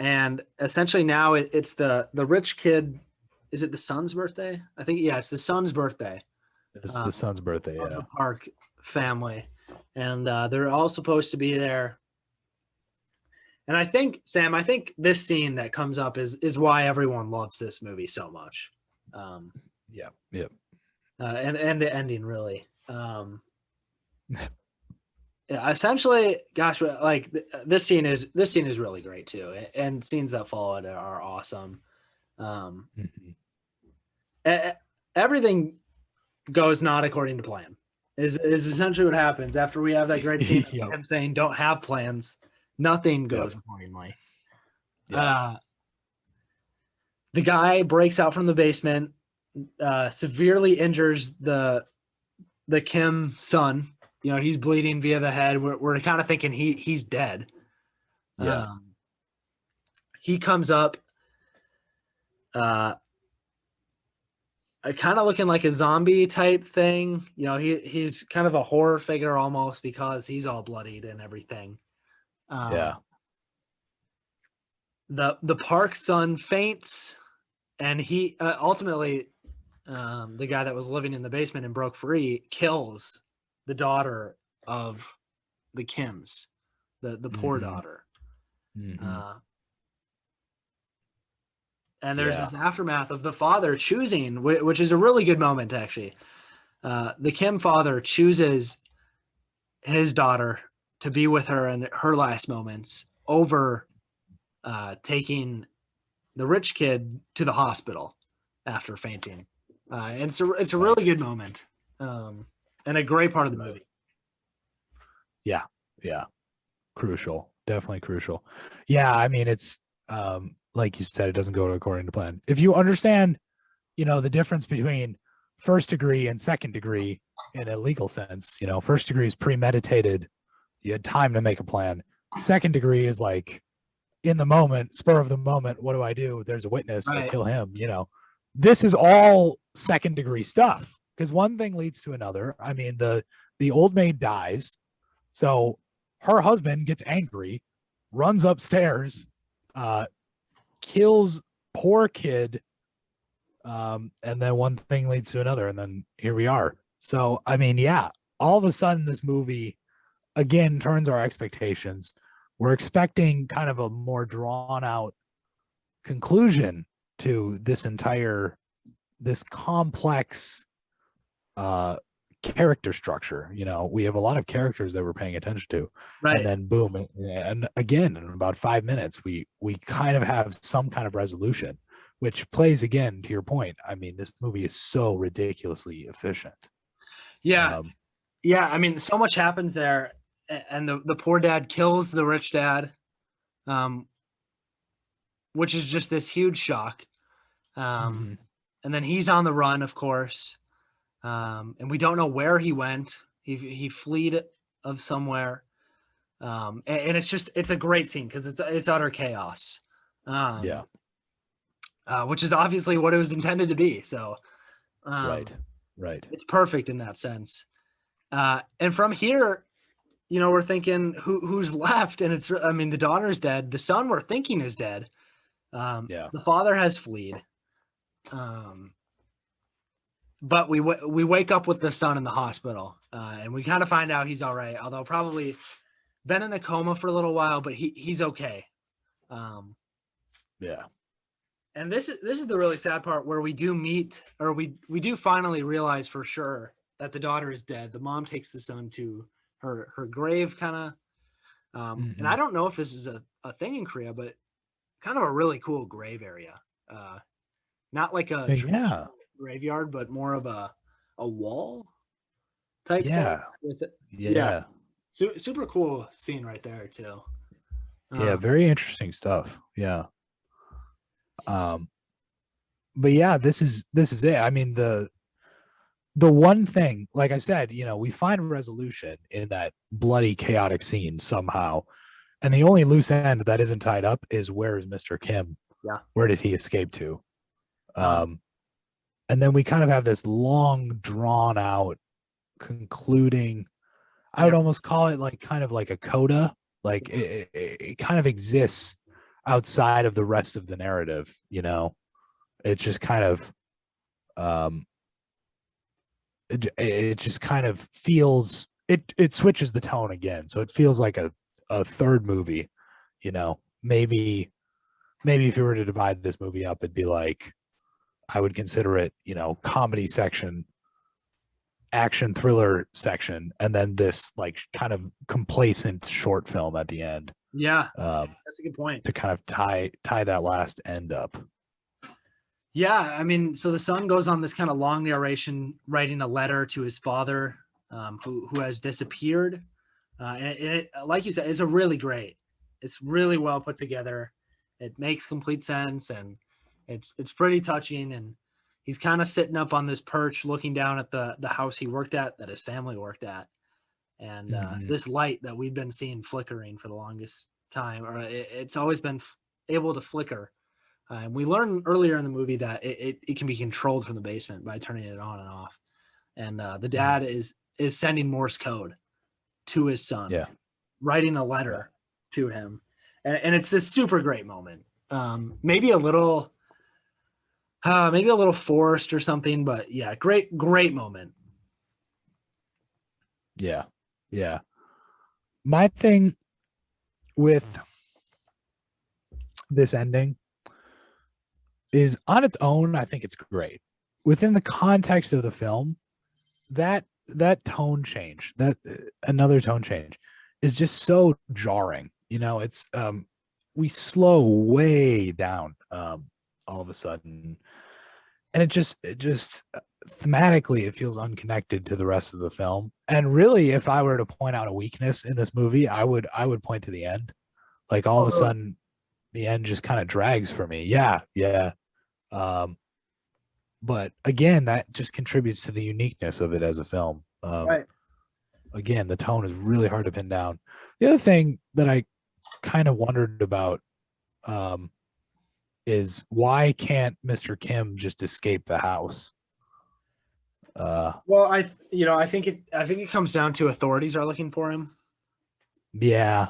[SPEAKER 8] And essentially now it's the rich kid. Is it the son's birthday? I think, yeah, it's the son's birthday.
[SPEAKER 9] This is the son's birthday, yeah.
[SPEAKER 8] The Park family. And they're all supposed to be there. And I think, Sam, this scene that comes up is why everyone loves this movie so much.
[SPEAKER 9] Yep.
[SPEAKER 8] And the ending, really. Yeah, essentially, gosh, like this scene is really great too, and scenes that follow it are awesome. Everything goes not according to plan. Is essentially what happens after we have that great scene of him saying, "Don't have plans." Nothing goes accordingly. The guy breaks out from the basement, severely injures the Kim son. He's bleeding via the head. We're kind of thinking he's dead.
[SPEAKER 9] Yeah.
[SPEAKER 8] He comes up kind of looking like a zombie type thing. You know, he's kind of a horror figure almost because he's all bloodied and everything.
[SPEAKER 9] Yeah.
[SPEAKER 8] The park son faints, and he ultimately, the guy that was living in the basement and broke free, kills the daughter of the Kims, the poor daughter. And there's this aftermath of the father choosing, which is a really good moment, actually. The Kim father chooses his daughter to be with her in her last moments over taking the rich kid to the hospital after fainting. And it's a really good moment, and a great part of the movie.
[SPEAKER 9] Yeah. Crucial. Definitely crucial. Yeah, I mean, it's like you said, it doesn't go according to plan. If you understand, the difference between first degree and second degree in a legal sense, first degree is premeditated. You had time to make a plan. Second degree is like in the moment, spur of the moment. What do I do? There's a witness. I kill him. This is all second degree stuff because one thing leads to another. I mean, the old maid dies. So her husband gets angry, runs upstairs, kills poor kid. And then one thing leads to another. And then here we are. So, I mean, yeah, all of a sudden this movie again turns our expectations. We're expecting kind of a more drawn out conclusion to this complex character structure. We have a lot of characters that we're paying attention to, right? And then boom, and again in about 5 minutes we kind of have some kind of resolution, which plays again to your point. I mean, this movie is so ridiculously efficient.
[SPEAKER 8] Yeah. I mean, so much happens there, and the poor dad kills the rich dad, which is just this huge shock. And then he's on the run, of course. And we don't know where he went. He fled of somewhere. And it's a great scene because it's utter chaos. Which is obviously what it was intended to be. So,
[SPEAKER 9] right.
[SPEAKER 8] It's perfect in that sense. And from here, we're thinking who's left, and the daughter's dead. The son we're thinking is dead. The father has fled. But we wake up with the son in the hospital, and we kind of find out he's all right, although probably been in a coma for a little while, but he's okay. And this is the really sad part where we do meet, or we do finally realize for sure that the daughter is dead. The mom takes the son to her grave, kind of. And I don't know if this is a thing in Korea, but kind of a really cool grave area. Not like a graveyard, but more of a wall type thing with it. Super cool scene right there too.
[SPEAKER 9] Very interesting stuff. But yeah, this is it. I mean, the one thing, like I said, we find a resolution in that bloody chaotic scene somehow, and the only loose end that isn't tied up is where is Mr. Kim? Where did he escape to? And then we kind of have this long drawn out concluding, I would almost call it like kind of like a coda, like it kind of exists outside of the rest of the narrative. It just kind of it just kind of feels it switches the tone again, so it feels like a third movie. Maybe if you were to divide this movie up, it'd be like, I would consider it, comedy section, action thriller section, and then this like kind of complacent short film at the end.
[SPEAKER 8] That's a good point.
[SPEAKER 9] To kind of tie that last end up.
[SPEAKER 8] I mean, so the son goes on this kind of long narration, writing a letter to his father, who has disappeared. And it, like you said, it's it's really well put together. It makes complete sense, and it's pretty touching. And he's kind of sitting up on this perch looking down at the house he worked at, that his family worked at. And this light that we've been seeing flickering for the longest time, or it's always been able to flicker. We learn earlier in the movie that it can be controlled from the basement by turning it on and off. And the dad is sending Morse code to his son, writing a letter to him. And it's this super great moment. Maybe a little forced or something, but yeah, great moment.
[SPEAKER 9] Yeah. Yeah. My thing with this ending is, on its own, I think it's great. Within the context of the film, that tone change, another tone change, is just so jarring. It's we slow way down all of a sudden, and it just thematically it feels unconnected to the rest of the film. And really, if I were to point out a weakness in this movie, I would point to the end. Like, all of a sudden the end just kind of drags for me. But again, that just contributes to the uniqueness of it as a film.
[SPEAKER 8] Right.
[SPEAKER 9] Again, the tone is really hard to pin down. The other thing that I kind of wondered about is, why can't Mr. Kim just escape the house?
[SPEAKER 8] Well, I think it comes down to authorities are looking for him.
[SPEAKER 9] Yeah.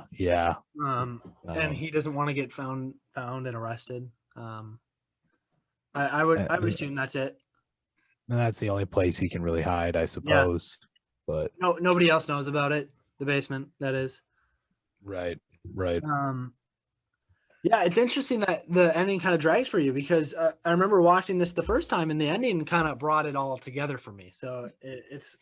[SPEAKER 8] And he doesn't want to get found and arrested. I would assume that's it.
[SPEAKER 9] And that's the only place he can really hide, I suppose.
[SPEAKER 8] Yeah.
[SPEAKER 9] But
[SPEAKER 8] nobody else knows about it. The basement, that is.
[SPEAKER 9] Right.
[SPEAKER 8] Yeah, it's interesting that the ending kind of drags for you, because I remember watching this the first time, and the ending kind of brought it all together for me. So it's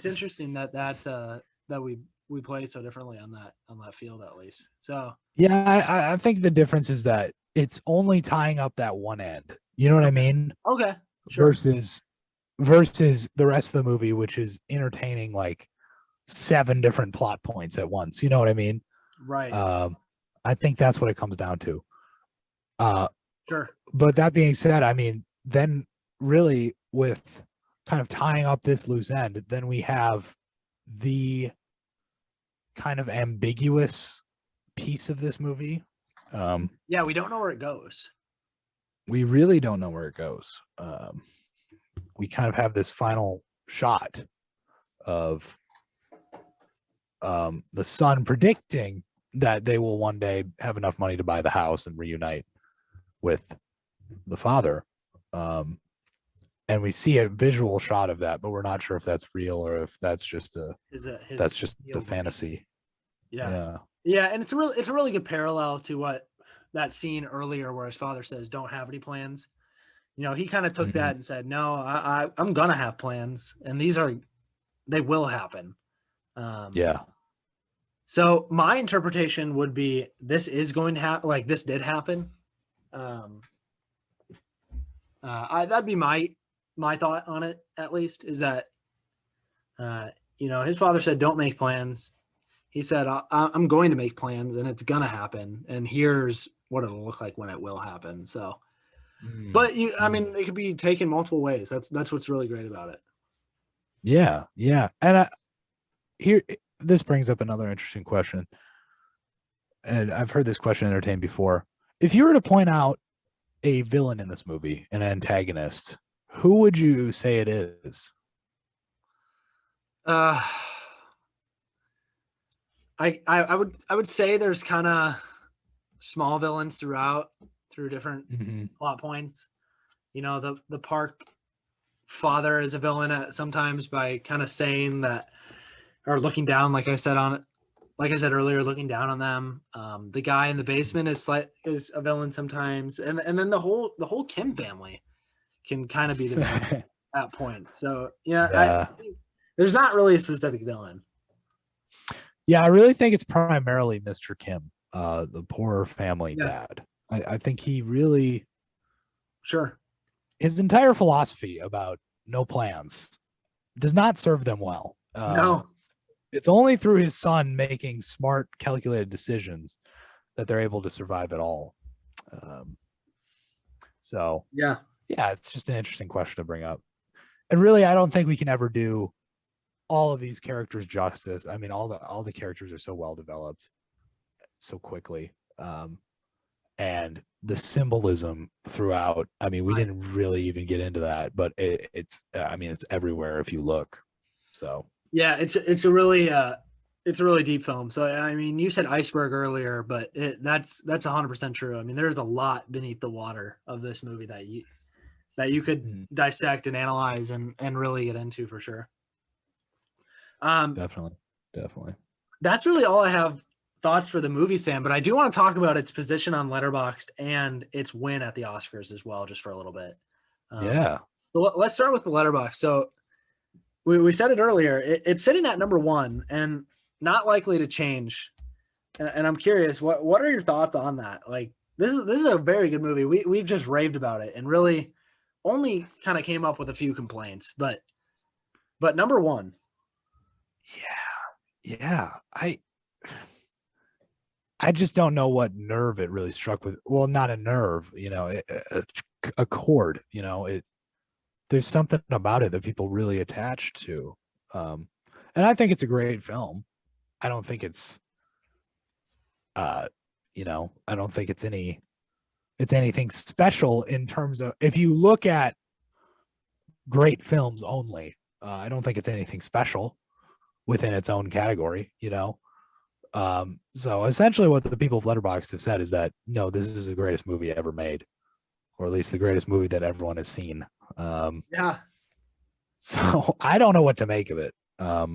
[SPEAKER 8] interesting that we play so differently on that field, at least. So
[SPEAKER 9] yeah, I think the difference is that it's only tying up that one end. You know what I mean?
[SPEAKER 8] Okay, sure.
[SPEAKER 9] Versus the rest of the movie, which is entertaining like 7 different plot points at once. You know what I mean?
[SPEAKER 8] Right.
[SPEAKER 9] I think that's what it comes down to.
[SPEAKER 8] Sure.
[SPEAKER 9] But that being said, I mean, then really, with kind of tying up this loose end, then we have the kind of ambiguous piece of this movie.
[SPEAKER 8] Yeah, we don't know where it goes.
[SPEAKER 9] We really don't know where it goes. We kind of have this final shot of the son predicting that they will one day have enough money to buy the house and reunite with the father. And we see a visual shot of that, but we're not sure if that's real or if that's just a fantasy.
[SPEAKER 8] Yeah, and it's a really good parallel to what that scene earlier where his father says, "Don't have any plans." He kind of took that and said, "No, I'm gonna have plans, and they will happen." So my interpretation would be, this is going to happen. Like, this did happen. That'd be my thought on it, at least, is that his father said, "Don't make plans." He said, I'm going to make plans, and it's gonna happen, and here's what it'll look like when it will happen. So but it could be taken multiple ways. That's what's really great about it.
[SPEAKER 9] Yeah. And this brings up another interesting question, and I've heard this question entertained before. If you were to point out a villain in this movie, an antagonist, who would you say it is?
[SPEAKER 8] I would say there's kind of small villains through different plot points. The park father is a villain sometimes by kind of saying that, or looking down, like I said earlier, looking down on them. The guy in the basement is a villain sometimes, and then the whole Kim family can kind of be the villain at that point. So I think there's not really a specific villain.
[SPEAKER 9] Yeah, I really think it's primarily Mr. Kim, the poor family dad. I think he really, his entire philosophy about no plans does not serve them well.
[SPEAKER 8] No.
[SPEAKER 9] It's only through his son making smart, calculated decisions that they're able to survive at all. It's just an interesting question to bring up. And really, I don't think we can ever do all of these characters justice. I mean, all the characters are so well developed. so quickly. And the symbolism throughout, I mean, we didn't really even get into that, but it's everywhere if you look. So
[SPEAKER 8] yeah, it's a really deep film. So I mean, you said iceberg earlier, but that's 100% true. I mean, there's a lot beneath the water of this movie that you could dissect and analyze and really get into for sure.
[SPEAKER 9] Definitely.
[SPEAKER 8] That's really all I have thoughts for the movie, Sam, but I do want to talk about its position on Letterboxd and its win at the Oscars as well, just for a little bit.
[SPEAKER 9] Yeah.
[SPEAKER 8] So let's start with the Letterboxd. So we said it earlier, it's sitting at number 1 and not likely to change. And I'm curious, what are your thoughts on that? Like, this is a very good movie. We've just raved about it and really only kind of came up with a few complaints, but number 1.
[SPEAKER 9] Yeah. I just don't know what nerve it really struck with. Well, not a nerve, a chord, there's something about it that people really attach to. And I think it's a great film. I don't think it's, I don't think it's anything special in terms of, if you look at great films only, I don't think it's anything special within its own category, So essentially what the people of Letterboxd have said is that, no, this is the greatest movie ever made, or at least the greatest movie that everyone has seen.
[SPEAKER 8] Yeah.
[SPEAKER 9] So I don't know what to make of it. I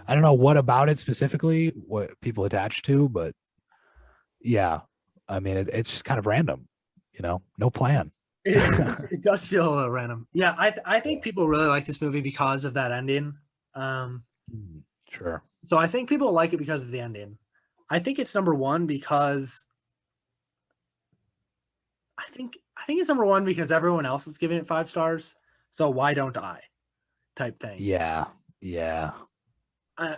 [SPEAKER 9] don't know what about it specifically, what people attach to, but yeah, I mean, it's just kind of random, no plan.
[SPEAKER 8] It does feel a little random. Yeah. I think people really like this movie because of that ending.
[SPEAKER 9] Sure.
[SPEAKER 8] So I think people like it because of the ending. I think it's number 1 because I think it's number 1 because everyone else is giving it 5 stars. So why don't I? Type thing.
[SPEAKER 9] Yeah. I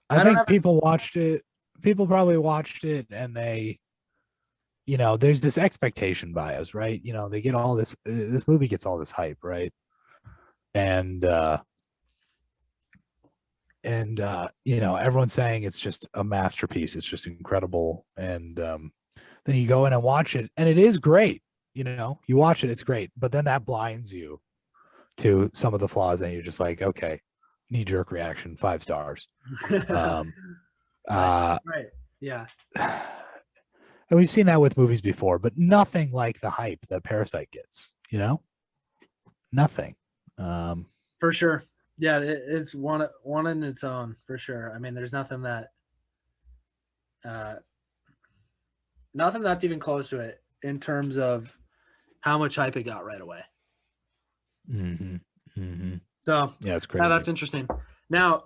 [SPEAKER 8] I
[SPEAKER 9] think people watched it. People probably watched it and they, there's this expectation bias, right? They get all this movie gets all this hype, right? And everyone's saying it's just a masterpiece. It's just incredible. And then you go in and watch it and it is great. You watch it, it's great. But then that blinds you to some of the flaws and you're just like, okay, knee-jerk reaction, 5 stars.
[SPEAKER 8] Right. Yeah.
[SPEAKER 9] And we've seen that with movies before, but nothing like the hype that Parasite gets, Nothing.
[SPEAKER 8] For sure. Yeah, it's one in its own, for sure. I mean, there's nothing that's even close to it in terms of how much hype it got right away. So
[SPEAKER 9] yeah, it's crazy.
[SPEAKER 8] That's interesting. Now,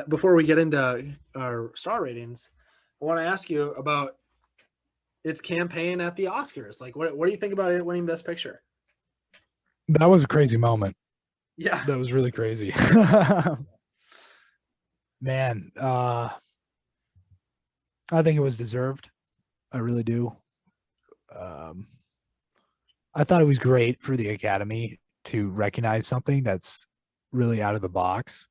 [SPEAKER 8] before we get into our star ratings, I want to ask you about its campaign at the Oscars. Like, what do you think about it winning Best Picture?
[SPEAKER 9] That was a crazy moment.
[SPEAKER 8] Yeah,
[SPEAKER 9] that was really crazy. Man, I think it was deserved. I really do. I thought it was great for the Academy to recognize something that's really out of the box,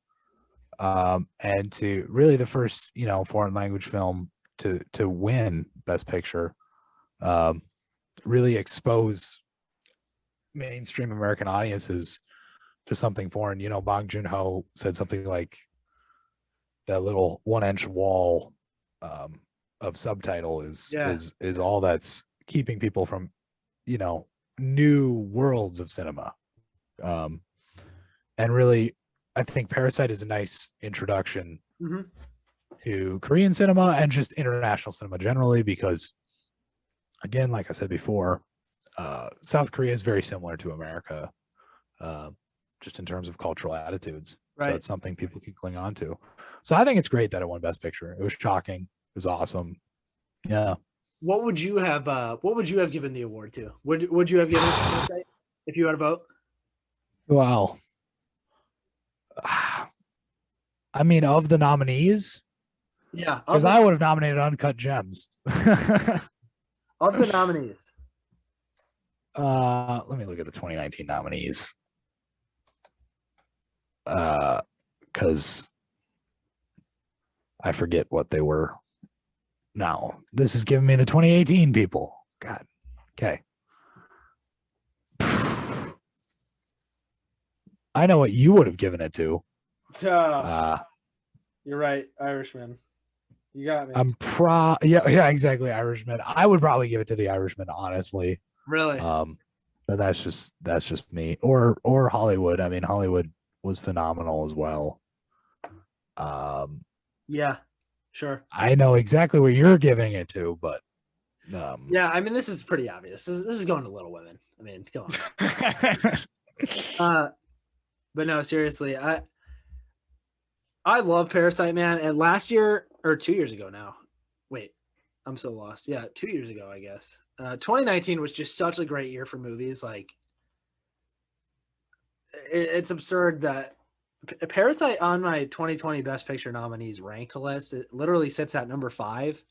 [SPEAKER 9] and to really the first, foreign language film to win Best Picture, really expose mainstream American audiences to something foreign. Bong Joon-ho said something like that little 1-inch wall of subtitle is all that's keeping people from, new worlds of cinema. And really, I think Parasite is a nice introduction to Korean cinema and just international cinema generally, because again, like I said before, South Korea is very similar to America, just in terms of cultural attitudes.
[SPEAKER 8] Right.
[SPEAKER 9] So it's something people can cling on to. So I think it's great that it won Best Picture. It was shocking. It was awesome. Yeah.
[SPEAKER 8] What would you have given the award to? Would you have given it if you had a vote?
[SPEAKER 9] Well, I mean, of the nominees,
[SPEAKER 8] yeah,
[SPEAKER 9] because I would have nominated Uncut Gems.
[SPEAKER 8] Of the nominees,
[SPEAKER 9] let me look at the 2019 nominees. Because I forget what they were. now. This is giving me the 2018 people. God. Okay. I know what you would have given it to.
[SPEAKER 8] You're right, Irishman. You got me.
[SPEAKER 9] Yeah, exactly, Irishman. I would probably give it to the Irishman, honestly.
[SPEAKER 8] Really?
[SPEAKER 9] But that's just me. Or Hollywood. I mean, Hollywood was phenomenal as well.
[SPEAKER 8] Yeah, sure.
[SPEAKER 9] I know exactly what you're giving it to, but
[SPEAKER 8] yeah, I mean, this is pretty obvious. This is going to Little Women. I mean, come on. But no, seriously, I love Parasite, man. And last year or 2 years ago now, wait, I'm so lost. Yeah, 2 years ago, I guess. 2019 was just such a great year for movies. Like, it's absurd that Parasite on my 2020 Best Picture nominees rank list, it literally sits at number 5,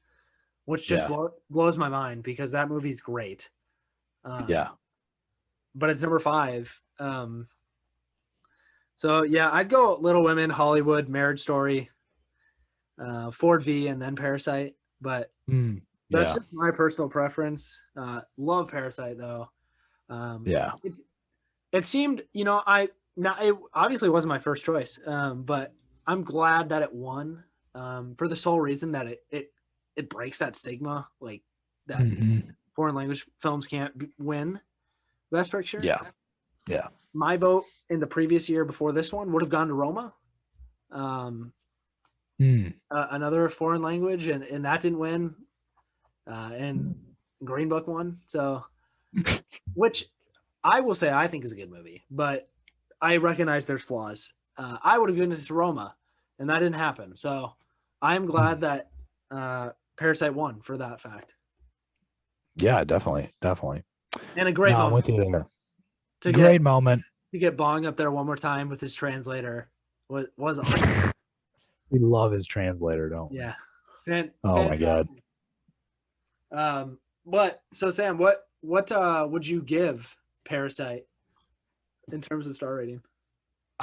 [SPEAKER 8] which just blows my mind because that movie's great.
[SPEAKER 9] Yeah.
[SPEAKER 8] But it's number 5. So, yeah, I'd go Little Women, Hollywood, Marriage Story, Ford v, and then Parasite. But that's just my personal preference. Love Parasite, though. It seemed, it obviously wasn't my first choice, but I'm glad that it won for the sole reason that it breaks that stigma, like that foreign language films can't win Best Picture.
[SPEAKER 9] Yeah.
[SPEAKER 8] My vote in the previous year before this one would have gone to Roma, another foreign language, and that didn't win, and Green Book won. So, which I will say I think is a good movie, but I recognize there's flaws. I would have given it to Roma, and that didn't happen. So I'm glad that Parasite won for that fact.
[SPEAKER 9] Yeah, definitely.
[SPEAKER 8] And a great moment.
[SPEAKER 9] I'm with you there.
[SPEAKER 8] Great
[SPEAKER 9] moment.
[SPEAKER 8] To get Bong up there one more time with his translator was awesome.
[SPEAKER 9] We love his translator, don't we?
[SPEAKER 8] Yeah.
[SPEAKER 9] My God.
[SPEAKER 8] But so Sam, what would you give Parasite in terms of star rating?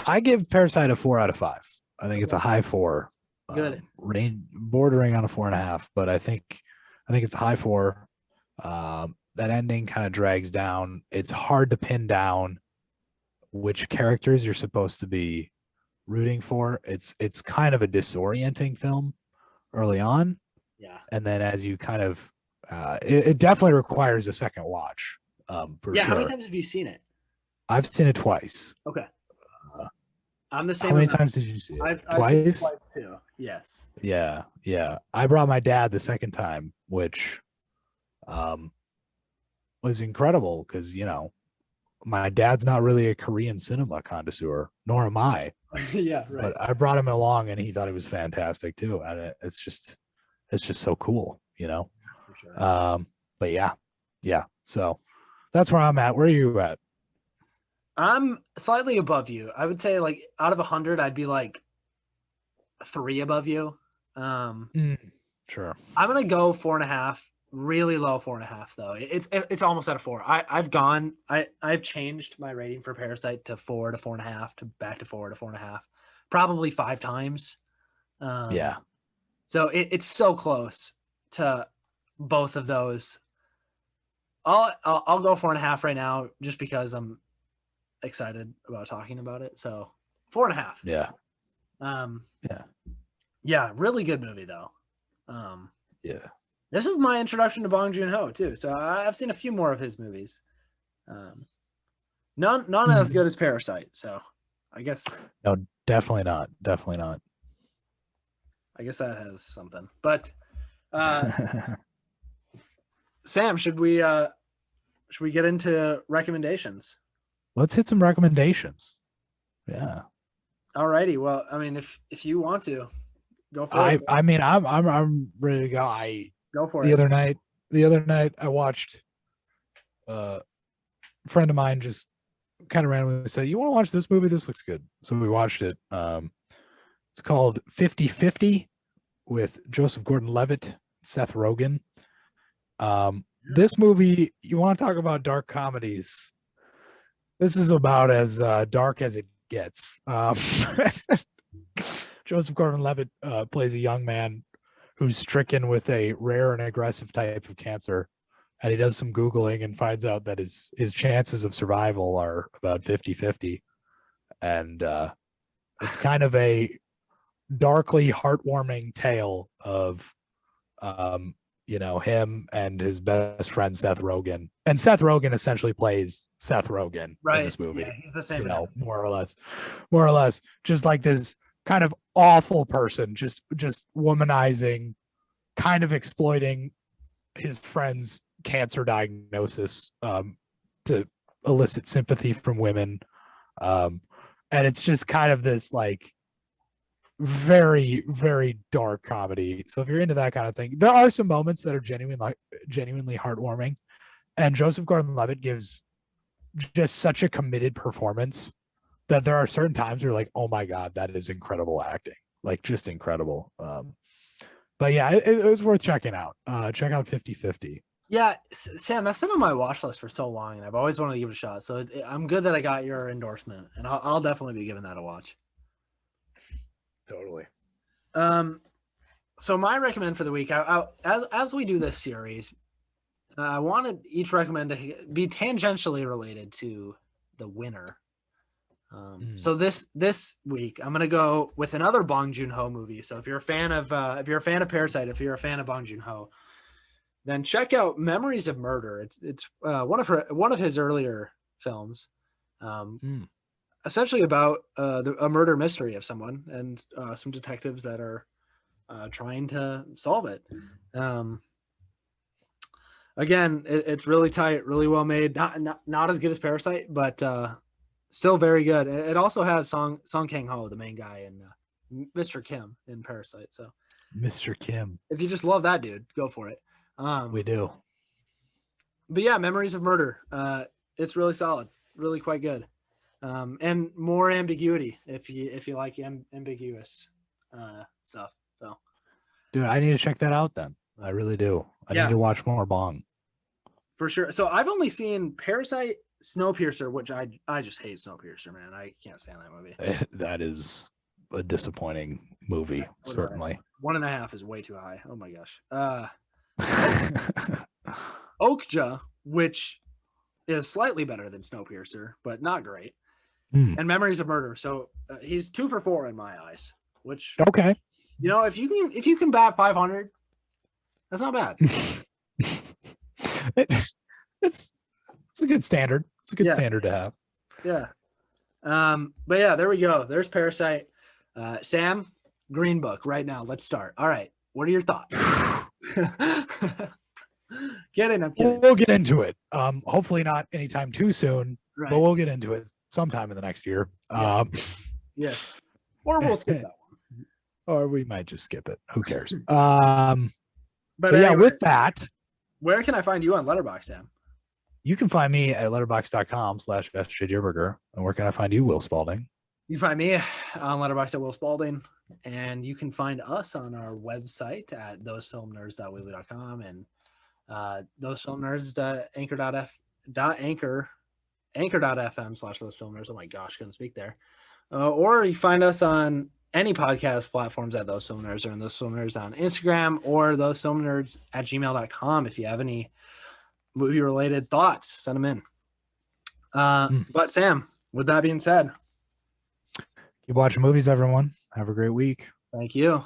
[SPEAKER 9] I give Parasite a 4 out of 5. I think it's a high 4.
[SPEAKER 8] Good.
[SPEAKER 9] Bordering on a 4.5, but I think it's a high 4. That ending kind of drags down. It's hard to pin down which characters you're supposed to be rooting for. It's kind of a disorienting film early on.
[SPEAKER 8] Yeah. And
[SPEAKER 9] then as you kind of it definitely requires a second watch. For sure.
[SPEAKER 8] How many times have you seen it?
[SPEAKER 9] I've seen it twice.
[SPEAKER 8] Okay. I'm the same.
[SPEAKER 9] How many times did you see it?
[SPEAKER 8] I've
[SPEAKER 9] Twice?
[SPEAKER 8] seen it twice too. Yes.
[SPEAKER 9] Yeah. I brought my dad the second time, which was incredible because, my dad's not really a Korean cinema connoisseur, nor am I.
[SPEAKER 8] Yeah, right.
[SPEAKER 9] But I brought him along and he thought it was fantastic too. And it's just so cool,
[SPEAKER 8] For sure.
[SPEAKER 9] But yeah. So that's where I'm at. Where are you at?
[SPEAKER 8] I'm slightly above you. I would say like out of 100, I'd be like 3 above you.
[SPEAKER 9] Sure.
[SPEAKER 8] I'm going to go 4.5. Really low 4.5 though. It's almost at a 4. I've changed my rating for Parasite to 4 to 4.5 to back to 4 to 4.5, probably 5 times.
[SPEAKER 9] Yeah.
[SPEAKER 8] So it's so close to both of those. I'll go 4.5 right now just because I'm excited about talking about it. So 4.5.
[SPEAKER 9] Yeah.
[SPEAKER 8] Yeah. Really good movie though.
[SPEAKER 9] Yeah.
[SPEAKER 8] This is my introduction to Bong Joon-ho too, so I've seen a few more of his movies. None as good as Parasite, so I guess.
[SPEAKER 9] No, definitely not.
[SPEAKER 8] I guess that has something. But Sam, should we get into recommendations?
[SPEAKER 9] Let's hit some recommendations. Yeah.
[SPEAKER 8] Alrighty. Well, I mean, if you want to go for it.
[SPEAKER 9] I mean, I'm ready to go.
[SPEAKER 8] Go for
[SPEAKER 9] it. The other night I watched a friend of mine just kind of randomly said, "You want to watch this movie? This looks good." So we watched it. It's called 50-50 with Joseph Gordon-Levitt, Seth Rogen. This movie, you want to talk about dark comedies. This is about as dark as it gets. Joseph Gordon-Levitt plays a young man who's stricken with a rare and aggressive type of cancer, and he does some Googling and finds out that his chances of survival are about 50-50. And it's kind of a darkly heartwarming tale of him and his best friend Seth Rogen. And Seth Rogen essentially plays Seth Rogen in this movie.
[SPEAKER 8] Yeah, he's the same.
[SPEAKER 9] More or less, just like this kind of awful person, just womanizing, kind of exploiting his friend's cancer diagnosis to elicit sympathy from women. And it's just kind of this like very, very dark comedy. So if you're into that kind of thing, there are some moments that are genuinely heartwarming. And Joseph Gordon-Levitt gives just such a committed performance that there are certain times where you're like, oh my God, that is incredible acting. Like just incredible. But yeah, it was worth checking out. Check out 50-50.
[SPEAKER 8] Yeah, Sam, that's been on my watch list for so long, and I've always wanted to give it a shot. So I'm good that I got your endorsement, and I'll definitely be giving that a watch.
[SPEAKER 9] Totally.
[SPEAKER 8] So my recommend for the week, as we do this series, I wanted each recommend to be tangentially related to the winner. So this week I'm gonna go with another Bong Joon-ho movie. So if you're a fan of Parasite, if you're a fan of Bong Joon-ho, then check out Memories of Murder. It's one of his earlier films, essentially about a murder mystery of someone and some detectives that are trying to solve it. Again, it's really tight, really well made. Not as good as Parasite, but still very good. It also has Song Kang-ho, the main guy, and Mr. Kim in Parasite. So
[SPEAKER 9] Mr. Kim,
[SPEAKER 8] if you just love that dude, go for it.
[SPEAKER 9] We do.
[SPEAKER 8] But yeah, Memories of Murder. It's really solid, really quite good. And more ambiguity if you like ambiguous stuff. So,
[SPEAKER 9] dude, I need to check that out then. I really do. I need to watch more Bong.
[SPEAKER 8] For sure. So I've only seen Parasite, Snowpiercer, which I just hate Snowpiercer, man. I can't stand that movie.
[SPEAKER 9] That is a disappointing movie, certainly.
[SPEAKER 8] 1.5 is way too high. Oh my gosh. Okja, which is slightly better than Snowpiercer, but not great. And Memories of Murder. So he's 2 for 4 in my eyes. Which
[SPEAKER 9] okay,
[SPEAKER 8] if you can bat 500, that's not bad.
[SPEAKER 9] It's a good standard. It's a good standard to have.
[SPEAKER 8] Yeah. But yeah, there we go. There's Parasite. Sam, Green Book right now. Let's start. All right. What are your thoughts? Get in. I'm kidding.
[SPEAKER 9] We'll get into it. Hopefully not anytime too soon,
[SPEAKER 8] right.
[SPEAKER 9] But we'll get into it sometime in the next year.
[SPEAKER 8] Yeah. Or we'll skip that one.
[SPEAKER 9] Or we might just skip it. Who cares?
[SPEAKER 8] But
[SPEAKER 9] anyway,
[SPEAKER 8] yeah,
[SPEAKER 9] with that,
[SPEAKER 8] where can I find you on Letterboxd, Sam?
[SPEAKER 9] You can find me at letterboxd.com/sjdierberger. And where can I find you, Will Spalding?
[SPEAKER 8] You can find me on Letterboxd at Will Spalding. And you can find us on our website at thosefilmnerds.weebly.com and thosefilmnerds.anchor.fm/thosefilmnerds. Oh my gosh, couldn't speak there. Or you find us on any podcast platforms at Those Film Nerds, or in Those Film Nerds on Instagram, or thosefilmnerds@gmail.com. If you have any movie related thoughts, send them in. But Sam, with that being said,
[SPEAKER 9] keep watching movies, everyone. Have a great week.
[SPEAKER 8] Thank you.